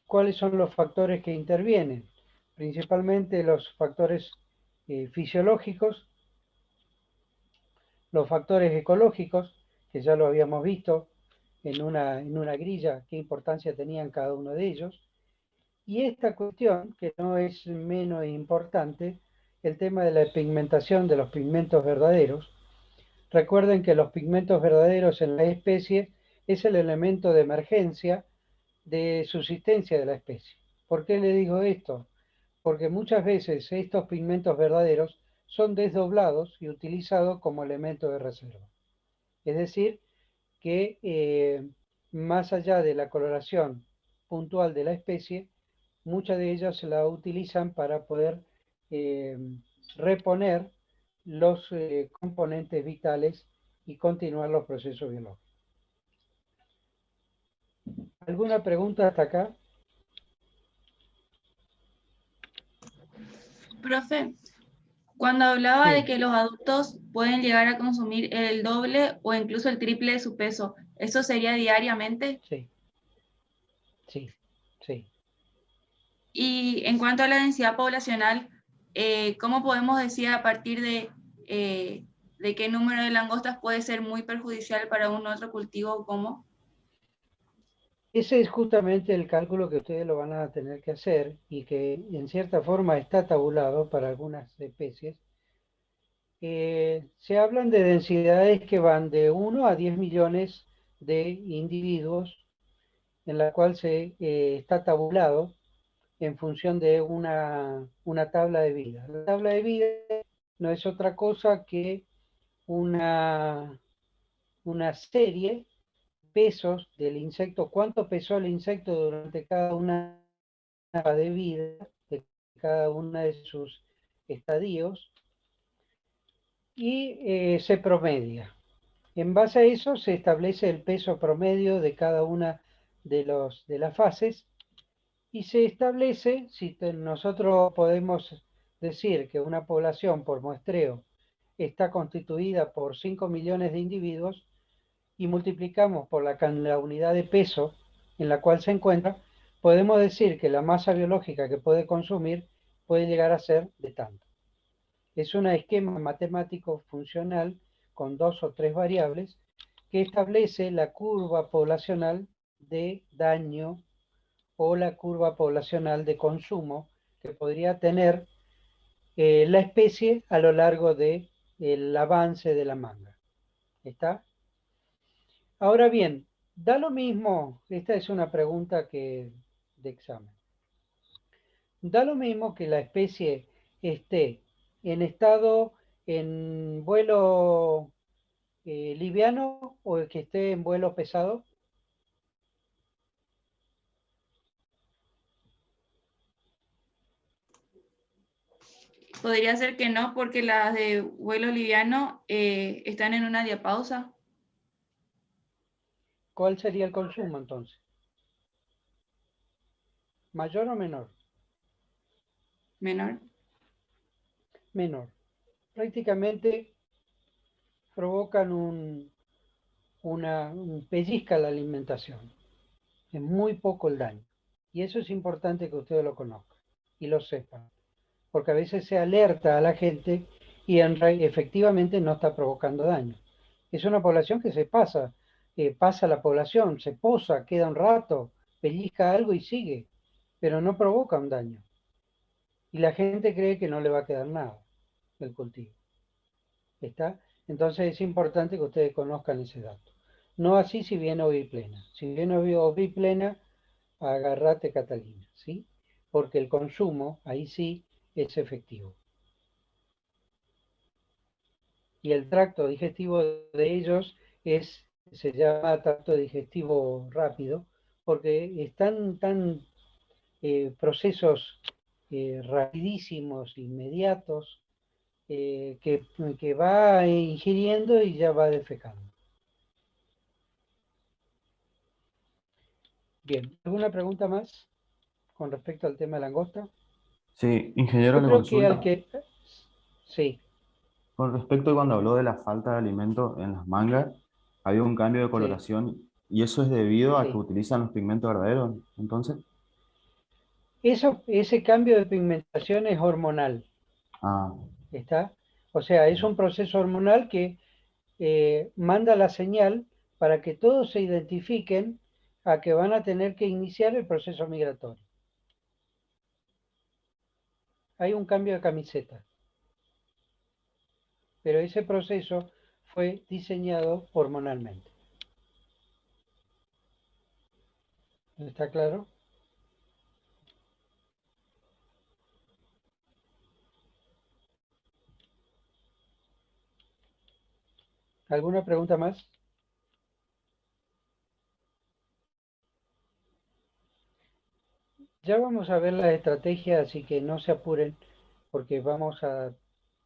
¿cuáles son los factores que intervienen? Principalmente los factores fisiológicos, los factores ecológicos, que ya lo habíamos visto en una grilla, qué importancia tenían cada uno de ellos, y esta cuestión, que no es menos importante, el tema de la pigmentación de los pigmentos verdaderos. Recuerden que los pigmentos verdaderos en la especie es el elemento de emergencia de subsistencia de la especie. ¿Por qué le digo esto? Porque muchas veces estos pigmentos verdaderos son desdoblados y utilizados como elemento de reserva. Es decir, que más allá de la coloración puntual de la especie, muchas de ellas se la utilizan para poder reponer los componentes vitales y continuar los procesos biológicos. ¿Alguna pregunta hasta acá? Profe, Cuando hablaba de Sí. que los adultos pueden llegar a consumir el doble o incluso el triple de su peso, ¿eso sería diariamente? Sí, sí, sí. Y en cuanto a la densidad poblacional, ¿cómo podemos decir a partir de qué número de langostas puede ser muy perjudicial para un otro cultivo o cómo? Ese es justamente el cálculo que ustedes lo van a tener que hacer y que en cierta forma está tabulado para algunas especies. Se hablan de densidades que van de 1 a 10 millones de individuos, en la cual está tabulado en función de una tabla de vida. La tabla de vida no es otra cosa que una serie pesos del insecto, cuánto pesó el insecto durante cada una de vida, de cada uno de sus estadios, y se promedia. En base a eso se establece el peso promedio de cada una de las fases y se establece, si nosotros podemos decir que una población por muestreo está constituida por 5 millones de individuos y multiplicamos por la unidad de peso en la cual se encuentra, podemos decir que la masa biológica que puede consumir puede llegar a ser de tanto. Es un esquema matemático funcional con 2 o 3 variables que establece la curva poblacional de daño o la curva poblacional de consumo que podría tener la especie a lo largo del avance de la manga. ¿Está? Ahora bien, da lo mismo, esta es una pregunta de examen. Da lo mismo que la especie esté en vuelo liviano o que esté en vuelo pesado. Podría ser que no, porque las de vuelo liviano están en una diapausa. ¿Cuál sería el consumo entonces? ¿Mayor o menor? Menor. Menor. Prácticamente provocan pellizca la alimentación. Es muy poco el daño. Y eso es importante que ustedes lo conozcan y lo sepan. Porque a veces se alerta a la gente y efectivamente no está provocando daño. Es una población que se pasa la población, se posa, queda un rato, pellizca algo y sigue, pero no provoca un daño. Y la gente cree que no le va a quedar nada del cultivo. ¿Está? Entonces es importante que ustedes conozcan ese dato. No así si viene oviplena. Si viene oviplena, agarrate Catalina, ¿sí? Porque el consumo, ahí sí, es efectivo. Y el tracto digestivo de ellos se llama tracto digestivo rápido, porque están tan procesos rapidísimos, inmediatos, que va ingiriendo y ya va defecando. Bien, ¿alguna pregunta más con respecto al tema de langosta? Sí, ingeniero, Yo le creo que consulta. sí, Con respecto a cuando habló de la falta de alimento en las mangas, había un cambio de sí, coloración y eso es debido a que sí. utilizan los pigmentos verdaderos. Entonces, Ese cambio de pigmentación es hormonal, ah, ¿está? O sea, es un proceso hormonal que manda la señal para que todos se identifiquen a que van a tener que iniciar el proceso migratorio. Hay un cambio de camiseta, pero ese proceso fue diseñado hormonalmente. ¿Está claro? ¿Alguna pregunta más? Ya vamos a ver la estrategia, así que no se apuren, porque vamos a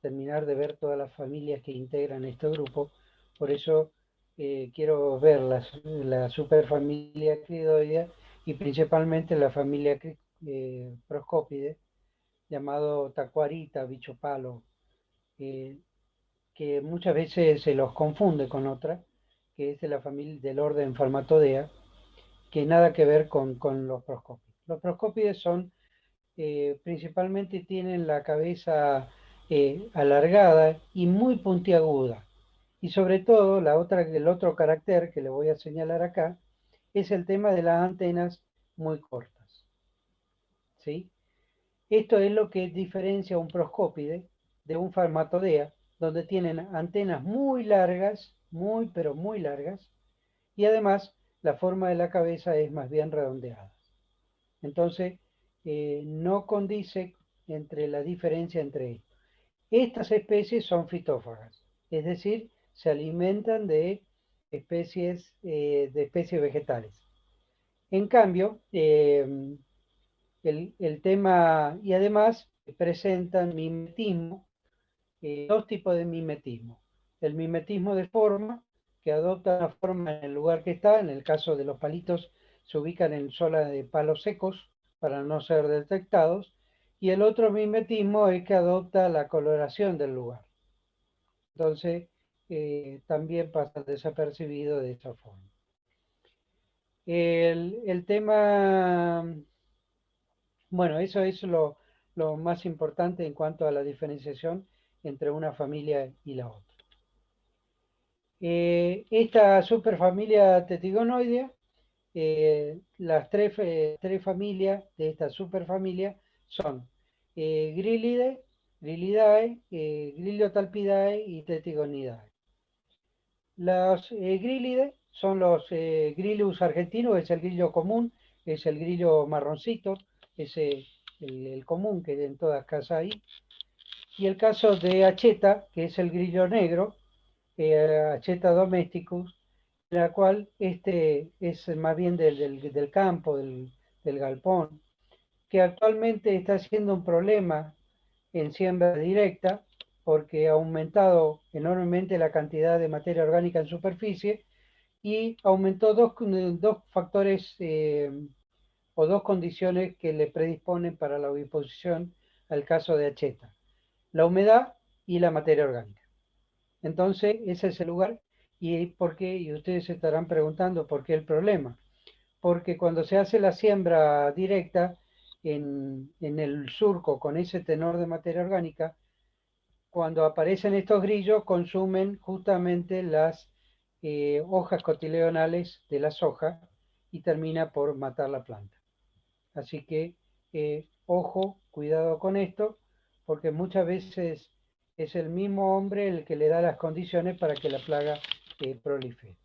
terminar de ver todas las familias que integran este grupo. Por eso quiero ver la superfamilia cridoidea y principalmente la familia Proscópide, llamado tacuarita, bicho palo, que muchas veces se los confunde con otra, que es de la familia del orden Farmatodea, que nada que ver con los proscópidos. Los proscópidos son, principalmente tienen la cabeza alargada y muy puntiaguda. Y sobre todo, el otro carácter que le voy a señalar acá, es el tema de las antenas muy cortas. ¿Sí? Esto es lo que diferencia un proscópide de un Farmatodea, donde tienen antenas muy largas, pero muy largas, y además la forma de la cabeza es más bien redondeada. Entonces, no condice entre la diferencia entre estos. Estas especies son fitófagas, es decir, se alimentan de especies vegetales. En cambio, el tema, y además presentan mimetismo, dos tipos de mimetismo. El mimetismo de forma, que adopta la forma en el lugar que está, en el caso de los palitos se ubican en zona de palos secos para no ser detectados, y el otro mimetismo es que adopta la coloración del lugar. Entonces, también pasa desapercibido de esa forma. El tema, bueno, eso es lo más importante en cuanto a la diferenciación entre una familia y la otra. Esta superfamilia Tetigonoidea, las tres familias de esta superfamilia son Grillidae, Griliotalpidae y Tetigonidae. Los Grillidae son los Grillus argentinos, es el grillo común, es el grillo marroncito, es el común que en todas casas hay. Y el caso de Acheta, que es el grillo negro, Acheta domesticus, la cual este es más bien del campo, del galpón, que actualmente está siendo un problema en siembra directa porque ha aumentado enormemente la cantidad de materia orgánica en superficie y aumentó dos factores o dos condiciones que le predisponen para la oviposición al caso de Acheta: la humedad y la materia orgánica. Entonces, ese es el lugar. ¿Y por qué? Y ustedes se estarán preguntando por qué el problema. Porque cuando se hace la siembra directa en el surco con ese tenor de materia orgánica, cuando aparecen estos grillos consumen justamente las hojas cotiledonales de la soja y termina por matar la planta. Así que, ojo, cuidado con esto, porque muchas veces es el mismo hombre el que le da las condiciones para que la plaga prolifere.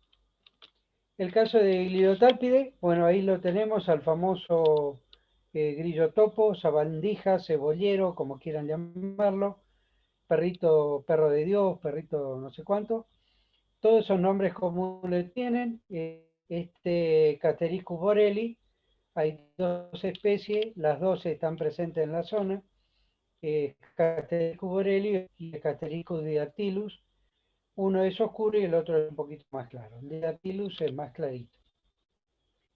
El caso de Glidotálpide, bueno, ahí lo tenemos al famoso grillo topo, sabandija, cebollero, como quieran llamarlo, perrito, perro de Dios, perrito no sé cuánto. Todos esos nombres comunes tienen. Este Castericus borelli, hay dos especies, las dos están presentes en la zona, Castericus borelli y Castericus didactylus. Uno es oscuro y el otro es un poquito más claro. El didactylus es más clarito.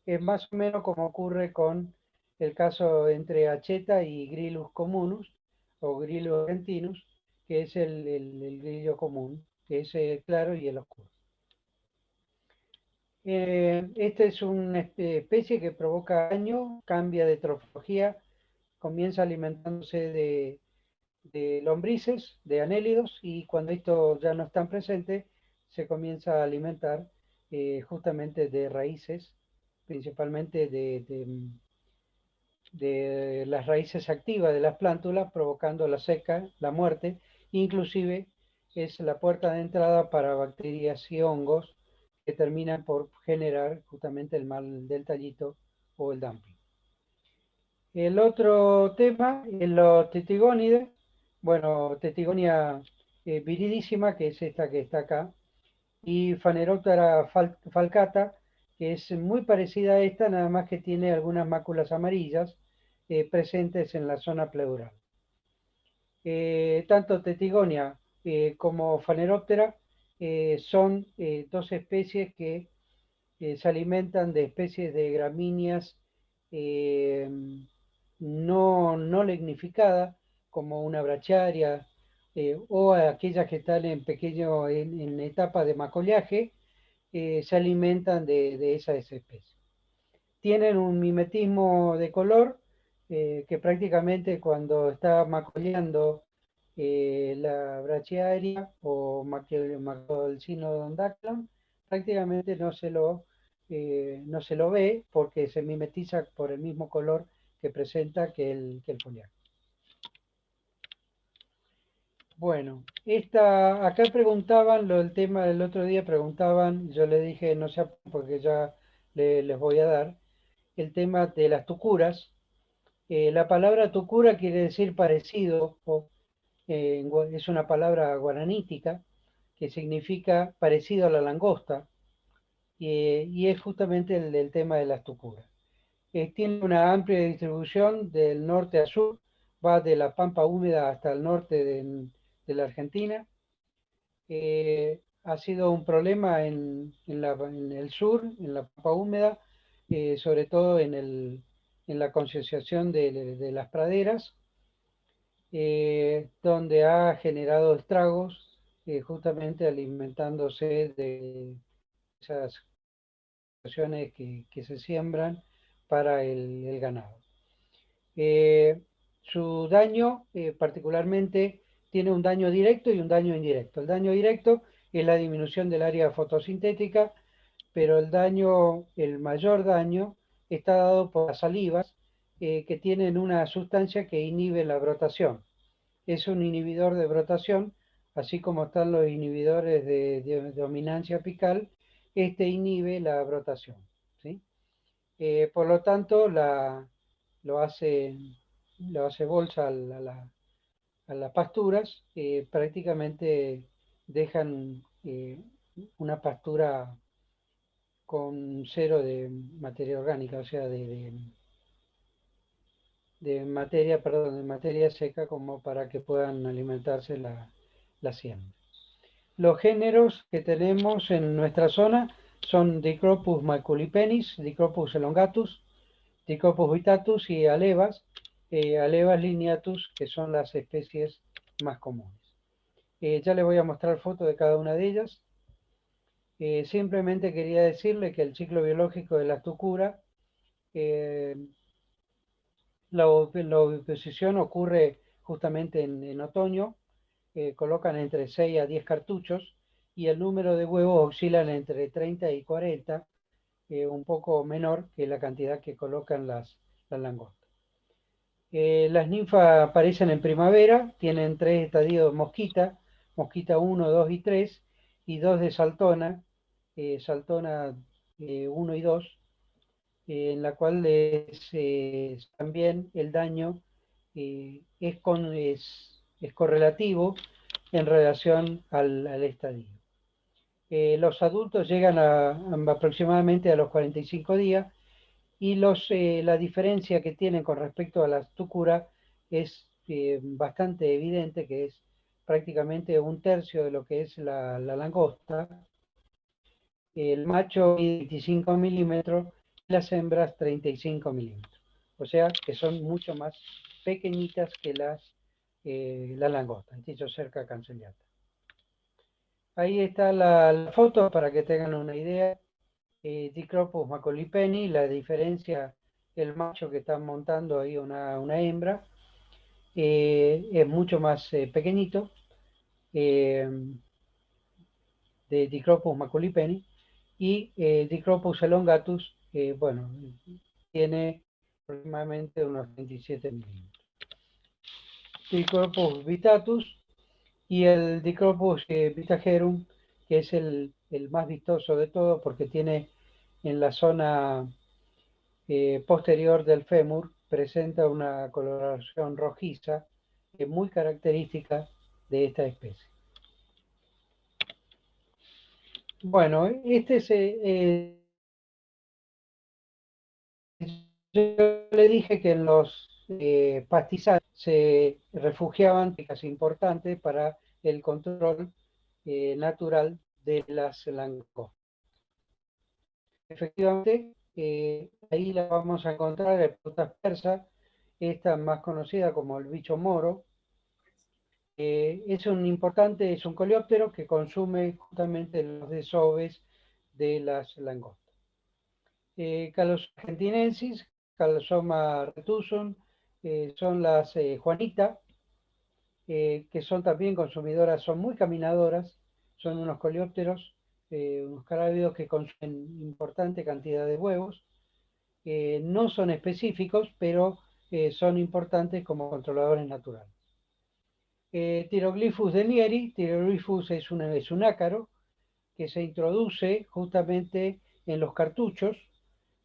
Es más o menos como ocurre con el caso entre Acheta y Grillus communus o Grillus argentinus, que es el grillo común, que es el claro y el oscuro. Esta es una especie que provoca daño, cambia de trofología, comienza alimentándose de lombrices, de anélidos, y cuando estos ya no están presentes, se comienza a alimentar justamente de raíces, principalmente de las raíces activas de las plántulas, provocando la seca, la muerte, inclusive es la puerta de entrada para bacterias y hongos que terminan por generar justamente el mal del tallito o el dumping. El otro tema es los tetigónides. Bueno, Tetigonia viridísima, que es esta que está acá, y Phaneroptera falcata, que es muy parecida a esta, nada más que tiene algunas máculas amarillas presentes en la zona pleural. Tanto Tetigonia como Phaneroptera son dos especies que se alimentan de especies de gramíneas no lignificadas, como una brachiaria o aquellas que están en etapa de macollaje, se alimentan de esas especies. Tienen un mimetismo de color que prácticamente cuando está macollando la brachiaria o Macrolcino dactylon, prácticamente no se lo ve porque se mimetiza por el mismo color que presenta que el follaje. Bueno, acá preguntaban, el tema del otro día preguntaban, yo le dije no sé porque ya les voy a dar, el tema de las tucuras. La palabra tucura quiere decir parecido, es una palabra guaranítica que significa parecido a la langosta, y es justamente el tema de las tucuras. Tiene una amplia distribución del norte a sur, va de la pampa húmeda hasta el norte de la Argentina. Ha sido un problema en el sur, en la pampa húmeda, sobre todo en la concienciación de las praderas, donde ha generado estragos, justamente alimentándose de esas situaciones que se siembran para el ganado. Su daño particularmente tiene un daño directo y un daño indirecto. El daño directo es la disminución del área fotosintética, pero el mayor daño está dado por las salivas, que tienen una sustancia que inhibe la brotación. Es un inhibidor de brotación, así como están los inhibidores de dominancia apical, este inhibe la brotación, ¿sí? Por lo tanto, lo hace bolsa a las pasturas, prácticamente dejan una pastura con cero de materia orgánica, o sea, de materia seca, como para que puedan alimentarse la siembra. Los géneros que tenemos en nuestra zona son Dicropus maculipennis, Dicropus elongatus, Dicropus vittatus y Alevas, Alevas lineatus, que son las especies más comunes. Ya les voy a mostrar fotos de cada una de ellas. Simplemente quería decirle que el ciclo biológico de la tucura, la oviposición ocurre justamente en otoño, colocan entre 6 a 10 cartuchos y el número de huevos oscilan entre 30 y 40, un poco menor que la cantidad que colocan las langostas. Las ninfas aparecen en primavera, tienen 3 estadios de mosquita 1, 2 y 3, y 2 de saltona, saltona 1 y 2, en la cual también el daño es correlativo en relación al estadio. Los adultos llegan aproximadamente a los 45 días, y la diferencia que tienen con respecto a las tucuras es bastante evidente, que es prácticamente 1/3 de lo que es la langosta. El macho mide 25 milímetros y las hembras 35 milímetros. O sea que son mucho más pequeñitas que la langosta, dicho cerca cancellata. Ahí está la foto para que tengan una idea. Dicropus maculipennis, la diferencia, el macho que está montando ahí una hembra, es mucho más pequeñito, de Dicropus maculipennis, y Dicropus elongatus, bueno, tiene aproximadamente unos 27 milímetros. Dicropus vittatus y el Dicropus vitagerum, que es el más vistoso de todos porque tiene en la zona posterior del fémur, presenta una coloración rojiza, muy característica de esta especie. Bueno, yo le dije que en los pastizales se refugiaban técnicas importantes para el control natural de las langostas. Efectivamente, ahí la vamos a encontrar el Protas persa, esta más conocida como el bicho moro, Es un coleóptero que consume justamente los desoves de las langostas. Calosoma argentinensis, Calosoma retusum, son las Juanita, que son también consumidoras, son muy caminadoras, son unos coleópteros, unos carábidos que consumen importante cantidad de huevos. No son específicos, pero son importantes como controladores naturales. Thyroglifus denieri, Thyroglifus es un ácaro que se introduce justamente en los cartuchos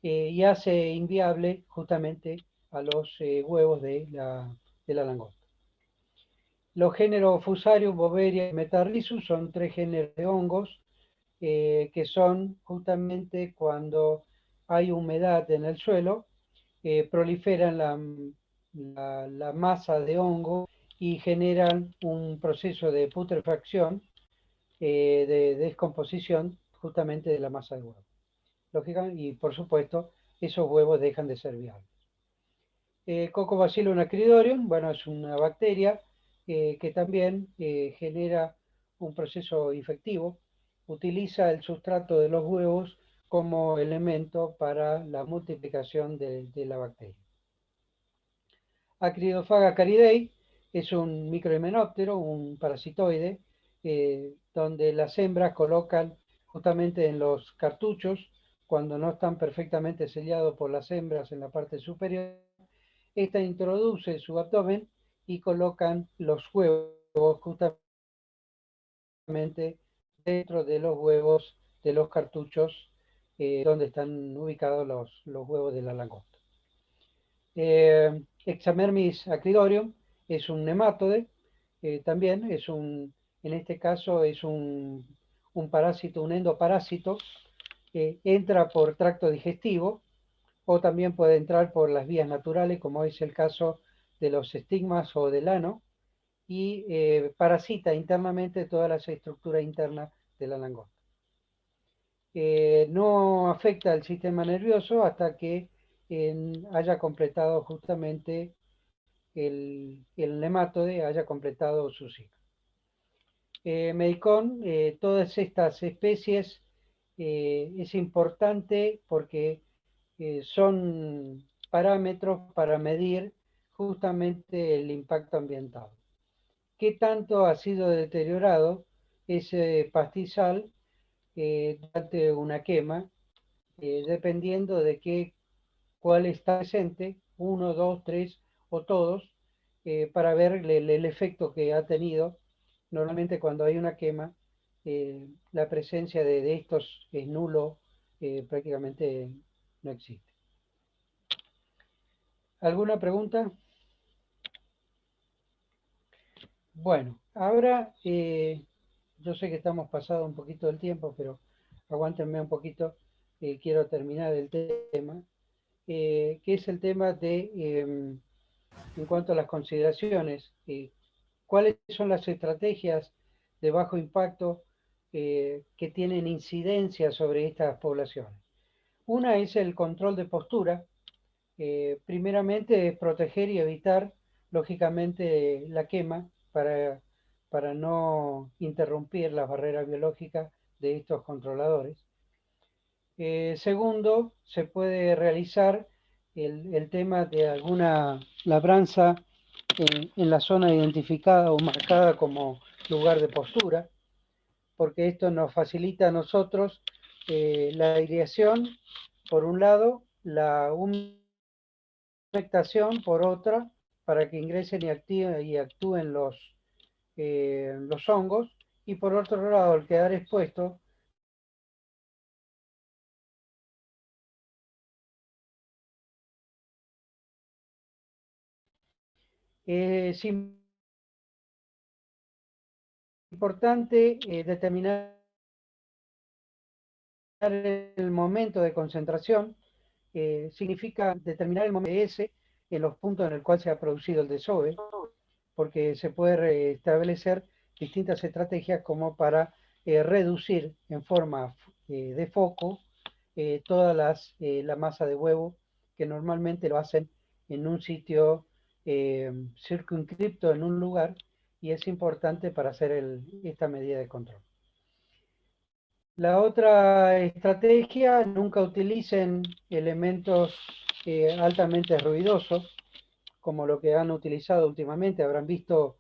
y hace inviable justamente a los huevos de la langosta. Los géneros Fusarium, Boveria y Metarrhizus son 3 géneros de hongos que son justamente cuando hay humedad en el suelo, proliferan la masa de hongo y generan un proceso de putrefacción, de descomposición justamente de la masa de huevo. Lógicamente, y por supuesto, esos huevos dejan de ser viables. Cocobacillus acridorium, bueno, es una bacteria que también genera un proceso infectivo, utiliza el sustrato de los huevos como elemento para la multiplicación de la bacteria. Acridofaga caridei es un microhimenóptero, un parasitoide, donde las hembras colocan justamente en los cartuchos, cuando no están perfectamente sellados por las hembras en la parte superior, esta introduce su abdomen y colocan los huevos justamente dentro de los huevos de los cartuchos donde están ubicados los huevos de la langosta. Hexamermis acridorium es un nematode, también en este caso es un parásito, un endoparásito, entra por tracto digestivo o también puede entrar por las vías naturales, como es el caso de los estigmas o del ano, y parasita internamente toda la estructura interna de la langosta. No afecta al sistema nervioso hasta que haya completado justamente el nematode, haya completado su ciclo. Medicón, todas estas especies es importante porque son parámetros para medir justamente el impacto ambiental. ¿Qué tanto ha sido deteriorado ese pastizal durante una quema? Dependiendo de cuál está presente, 1, 2, 3 o todos, para ver el efecto que ha tenido. Normalmente cuando hay una quema, la presencia de estos es nulo, prácticamente no existe. ¿Alguna pregunta? Bueno, ahora yo sé que estamos pasado un poquito del tiempo, pero aguántenme un poquito, quiero terminar el tema, que es el tema de, en cuanto a las consideraciones, cuáles son las estrategias de bajo impacto que tienen incidencia sobre estas poblaciones. Una es el control de postura. Primeramente es proteger y evitar, lógicamente, la quema para no interrumpir las barreras biológicas de estos controladores. Segundo, se puede realizar el tema de alguna labranza en la zona identificada o marcada como lugar de postura, porque esto nos facilita a nosotros la aireación, por un lado, la humectación, por otra, para que ingresen y actúen los hongos, y por otro lado, al quedar expuesto, es importante determinar el momento de concentración. Significa determinar el momento ese en los puntos en el cual se ha producido el desove, porque se puede establecer distintas estrategias como para reducir en forma de foco toda la masa de huevo, que normalmente lo hacen en un sitio circunscripto en un lugar, y es importante para hacer esta medida de control. La otra estrategia, nunca utilicen elementos altamente ruidosos, como lo que han utilizado últimamente. Habrán visto,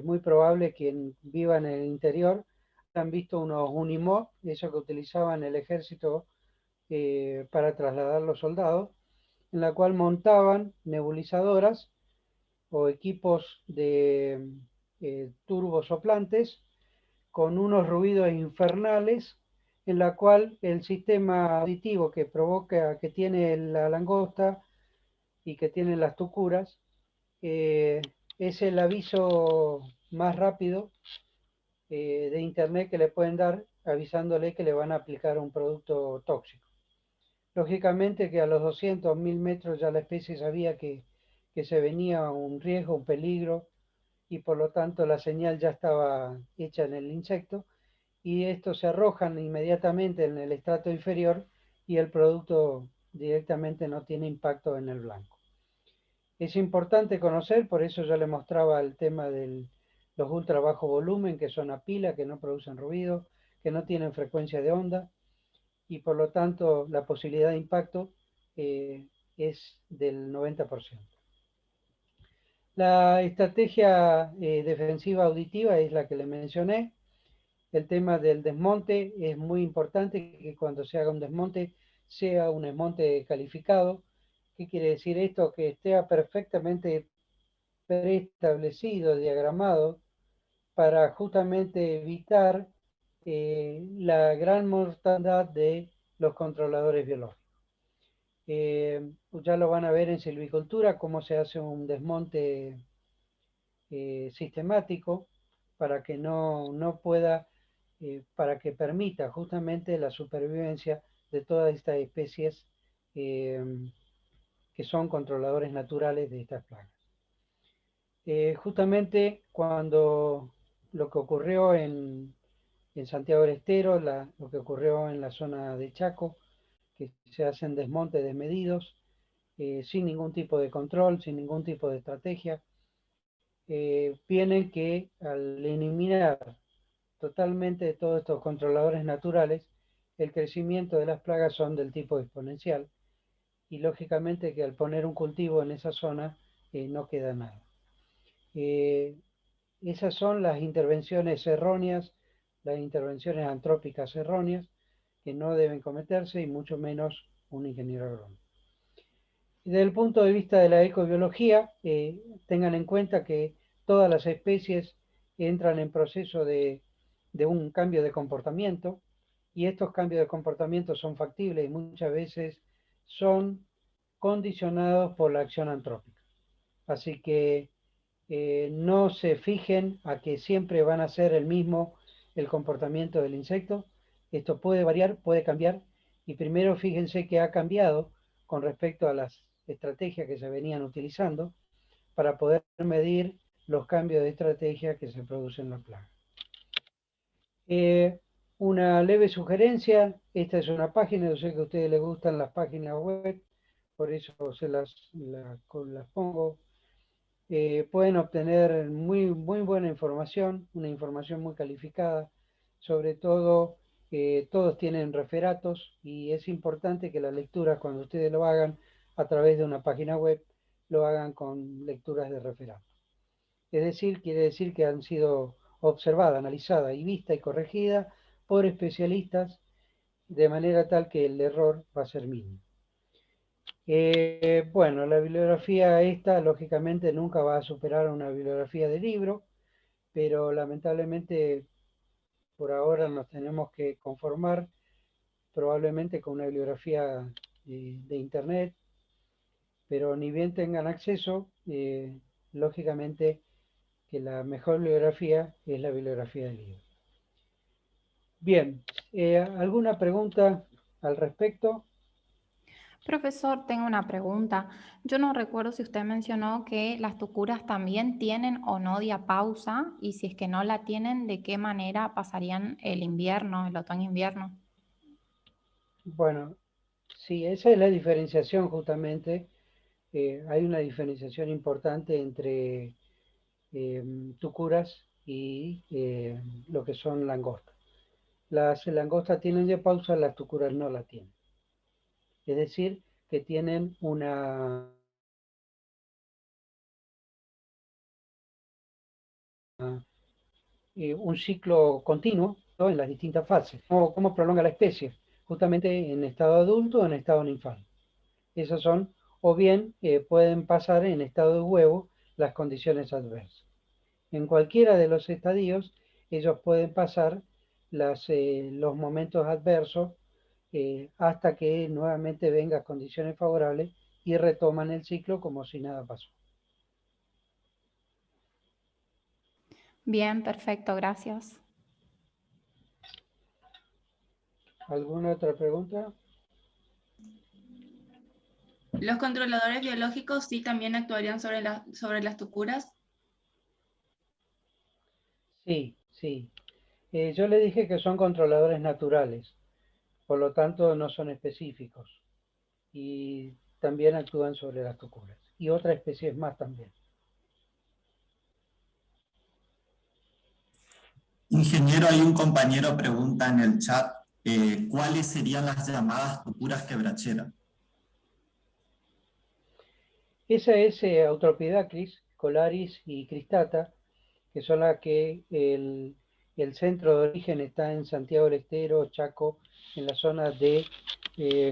muy probable quien viva en el interior, han visto unos Unimog, eso que utilizaban el ejército para trasladar los soldados, en la cual montaban nebulizadoras o equipos de turbosoplantes con unos ruidos infernales, en la cual el sistema auditivo que provoca, que tiene la langosta y que tiene las tucuras, es el aviso más rápido de internet que le pueden dar, avisándole que le van a aplicar un producto tóxico. Lógicamente que a los 200.000 metros ya la especie sabía que se venía un riesgo, un peligro, y por lo tanto la señal ya estaba hecha en el insecto, y estos se arrojan inmediatamente en el estrato inferior y el producto directamente no tiene impacto en el blanco. Es importante conocer, por eso yo le mostraba el tema de los ultra bajo volumen, que son a pila, que no producen ruido, que no tienen frecuencia de onda, y por lo tanto la posibilidad de impacto es del 90%. La estrategia defensiva auditiva es la que le mencioné. El tema del desmonte es muy importante, que cuando se haga un desmonte sea un desmonte calificado. ¿Qué quiere decir esto? Que esté perfectamente preestablecido, diagramado, para justamente evitar la gran mortandad de los controladores biológicos. Ya lo van a ver en silvicultura, cómo se hace un desmonte sistemático para que no pueda, para que permita justamente la supervivencia de todas estas especies que son controladores naturales de estas plagas. Justamente cuando lo que ocurrió en Santiago del Estero, lo que ocurrió en la zona de Chaco, que se hacen desmontes desmedidos, sin ningún tipo de control, sin ningún tipo de estrategia, vienen que al eliminar totalmente todos estos controladores naturales, el crecimiento de las plagas son del tipo exponencial, y lógicamente que al poner un cultivo en esa zona no queda nada. Esas son las intervenciones erróneas, las intervenciones antrópicas erróneas, que no deben cometerse, y mucho menos un ingeniero agrónomo. Desde el punto de vista de la ecobiología, tengan en cuenta que todas las especies entran en proceso de un cambio de comportamiento, y estos cambios de comportamiento son factibles y muchas veces son condicionados por la acción antrópica. Así que no se fijen a que siempre van a ser el mismo el comportamiento del insecto. Esto puede variar, puede cambiar, y primero fíjense que ha cambiado con respecto a las estrategias que se venían utilizando para poder medir los cambios de estrategia que se producen en la plaga. Una leve sugerencia, esta es una página, yo sé que a ustedes les gustan las páginas web, por eso se las pongo. Pueden obtener muy buena información, una información muy calificada, sobre todo todos tienen referatos, y es importante que la lectura, cuando ustedes lo hagan a través de una página web, lo hagan con lecturas de referato. Es decir, quiere decir que han sido observadas, analizadas y vista y corregida por especialistas, de manera tal que el error va a ser mínimo. Bueno, la bibliografía esta lógicamente nunca va a superar a una bibliografía de libro, pero lamentablemente por ahora nos tenemos que conformar probablemente con una bibliografía de internet, pero ni bien tengan acceso, lógicamente que la mejor bibliografía es la bibliografía del libro. Bien, ¿alguna pregunta al respecto? Profesor, tengo una pregunta. Yo no recuerdo si usted mencionó que las tucuras también tienen o no diapausa, y si es que no la tienen, ¿de qué manera pasarían el invierno, el otoño-invierno? Bueno, sí, esa es la diferenciación justamente. Hay una diferenciación importante entre tucuras y lo que son langostas. Las langostas tienen diapausa, las tucuras no la tienen. Es decir, que tienen un ciclo continuo, ¿no?, en las distintas fases. ¿Cómo prolonga la especie? Justamente en estado adulto o en estado ninfal. Esas son, o bien pueden pasar en estado de huevo las condiciones adversas. En cualquiera de los estadios, ellos pueden pasar los momentos adversos hasta que nuevamente vengan condiciones favorables y retoman el ciclo como si nada pasó. Bien, perfecto, gracias. ¿Alguna otra pregunta? ¿Los controladores biológicos sí también actuarían sobre las tucuras? Sí, sí. Yo le dije que son controladores naturales, por lo tanto no son específicos. Y también actúan sobre las tucuras. Y otras especies más también. Ingeniero, hay un compañero pregunta en el chat, ¿cuáles serían las llamadas tucuras quebracheras? Esa es Autropidacris, Colaris y Cristata, que son las que el centro de origen está en Santiago del Estero, Chaco, en la zona de,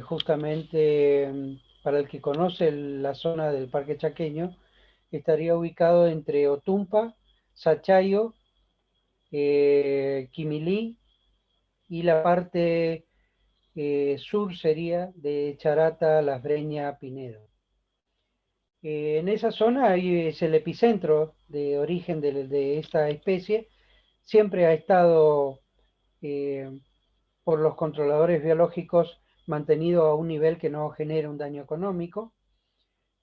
justamente, para el que conoce la zona del Parque Chaqueño, estaría ubicado entre Otumpa, Sachayo, Quimilí, y la parte sur sería de Charata, Las Breñas, Pinedo. En esa zona ahí es el epicentro de origen de esta especie. Siempre ha estado por los controladores biológicos mantenido a un nivel que no genera un daño económico,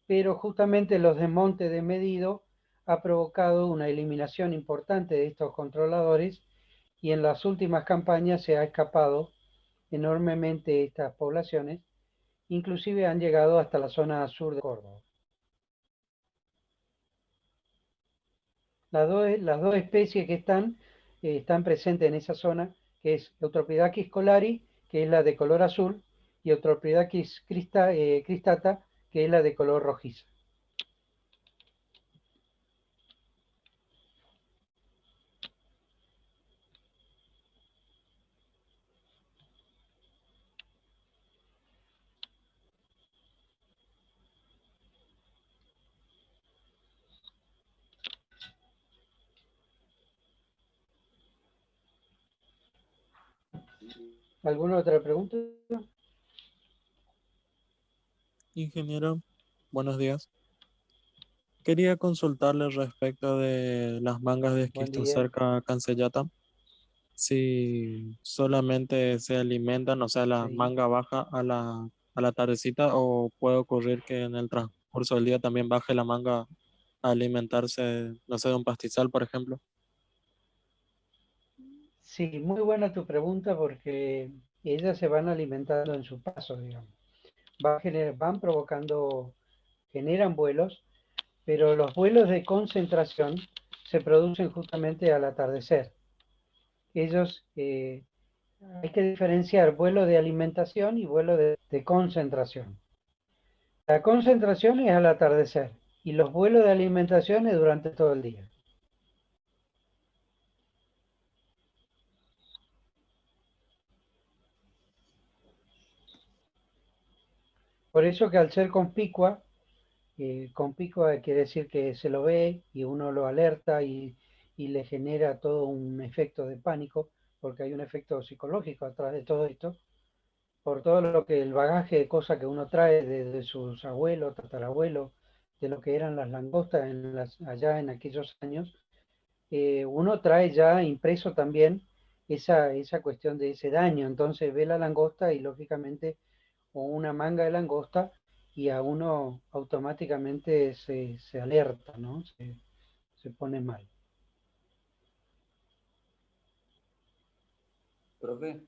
pero justamente los desmontes de medido ha provocado una eliminación importante de estos controladores y en las últimas campañas se ha escapado enormemente estas poblaciones, inclusive han llegado hasta la zona sur de Córdoba. Las dos especies que están presentes en esa zona, que es Eutropidakis colari, que es la de color azul, y Eutropidakis cristata, que es la de color rojiza. ¿Alguna otra pregunta? Ingeniero, buenos días. Quería consultarle respecto de las mangas de Buen día. Esquistocerca cancellata. Si solamente se alimentan, o sea, la Sí. manga baja a la tardecita, o puede ocurrir que en el transcurso del día también baje la manga a alimentarse, no sé, de un pastizal, por ejemplo. Sí, muy buena tu pregunta porque ellas se van alimentando en su paso, digamos. Van provocando, generan vuelos, pero los vuelos de concentración se producen justamente al atardecer. Ellos, hay que diferenciar vuelo de alimentación y vuelo de concentración. La concentración es al atardecer y los vuelos de alimentación es durante todo el día. Por eso que al ser conspicua quiere decir que se lo ve y uno lo alerta y le genera todo un efecto de pánico, porque hay un efecto psicológico atrás de todo esto, por todo lo que el bagaje de cosas que uno trae desde sus abuelos, tatarabuelos, de lo que eran las langostas allá en aquellos años, uno trae ya impreso también esa cuestión de ese daño. Entonces ve la langosta y lógicamente, o una manga de langosta, y a uno automáticamente se alerta, ¿no? Se pone mal. Profe,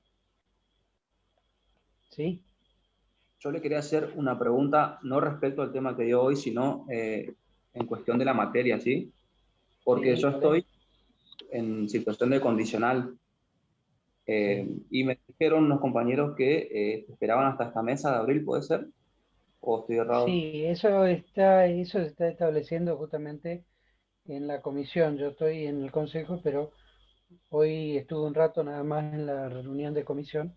¿Sí? yo le quería hacer una pregunta, no respecto al tema que dio hoy, sino en cuestión de la materia, ¿sí? porque Sí, yo a ver. estoy en situación de condicional. Y me dijeron unos compañeros que esperaban hasta esta mesa de abril, ¿puede ser? ¿O estoy errado? Sí, eso se está estableciendo justamente en la comisión. Yo estoy en el consejo, pero hoy estuve un rato nada más en la reunión de comisión,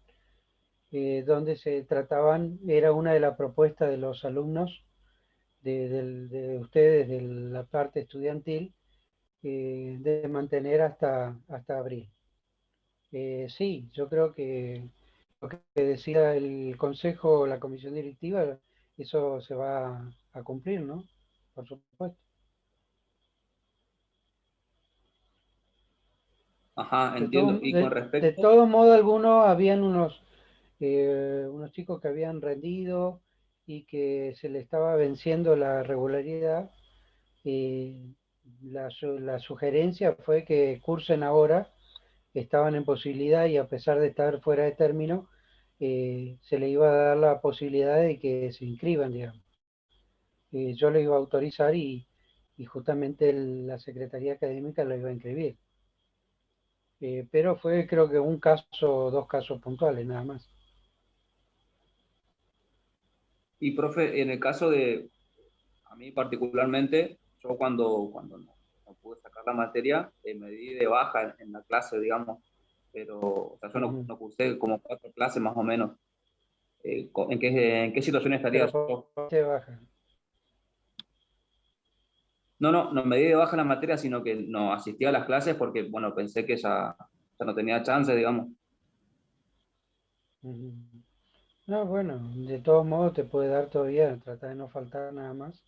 donde se trataban, era una de las propuestas de los alumnos de ustedes, de la parte estudiantil, de mantener hasta abril. Sí, yo creo que lo que decida el consejo o la comisión directiva, eso se va a cumplir, ¿no? Por supuesto. Ajá, entiendo. Y con De respecto, todo modo, algunos habían unos chicos que habían rendido y que se le estaba venciendo la regularidad. La sugerencia fue que cursen ahora, estaban en posibilidad y a pesar de estar fuera de término, se le iba a dar la posibilidad de que se inscriban, digamos. Yo le iba a autorizar y justamente la Secretaría Académica lo iba a inscribir. Pero fue creo que un caso, dos casos puntuales nada más. y profe, en el caso de, a mí particularmente, yo cuando no pude sacar la materia, me di de baja en la clase, digamos, pero o sea, yo no cursé como 4 clases más o menos. ¿En qué situación estaría Pero yo? se baja. No me di de baja en la materia, sino que no asistía a las clases porque, bueno, pensé que ya no tenía chance, digamos. Ujú. No, bueno, de todos modos te puede dar todavía, tratar de no faltar nada más,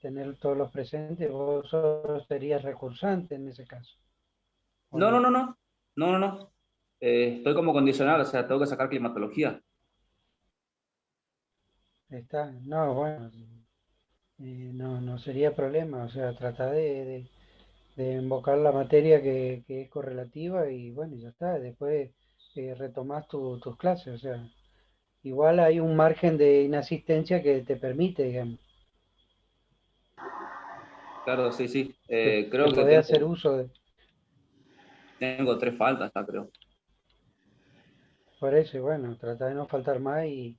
tener todos los presentes, vos solo serías recursante en ese caso, ¿o No, no, no? no, no, no, no, no. Estoy como condicional, o sea, tengo que sacar climatología. Está, no, bueno, no sería problema, o sea, trata de invocar la materia que es correlativa y bueno, ya está, después retomás tus clases, o sea, igual hay un margen de inasistencia que te permite, digamos, Claro, sí, sí. que Creo que podés hacer uso de, tengo 3 faltas, ya creo. por eso, y bueno, trata de no faltar más y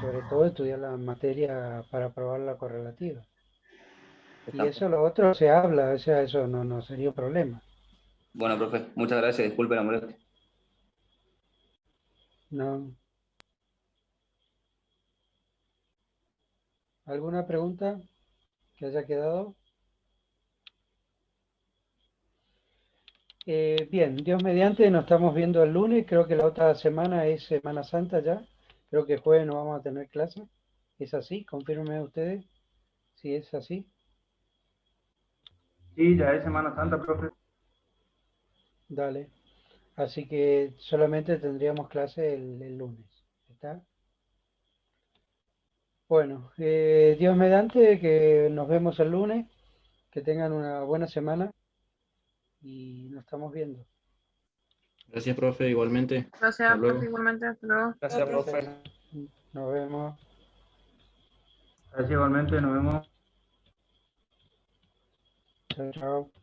sobre todo estudiar la materia para probar la correlativa. Y Está. eso lo otro se habla, o sea, eso no sería un problema. Bueno, profe, muchas gracias, disculpe la molestia. No. ¿Alguna pregunta que haya quedado? Bien, Dios mediante, nos estamos viendo el lunes, creo que la otra semana es Semana Santa ya, creo que jueves no vamos a tener clase. ¿Es así? Confírmenme ustedes si es así. Sí, ya es Semana Santa, profe. Dale. Así que solamente tendríamos clase el lunes. ¿Está? Bueno, Dios mediante, que nos vemos el lunes, que tengan una buena semana y nos estamos viendo. Gracias, profe, igualmente. Hasta Gracias, profe, luego. igualmente, hasta luego. Gracias, profe. Bueno, nos vemos. Gracias igualmente, nos vemos. Chao, chao.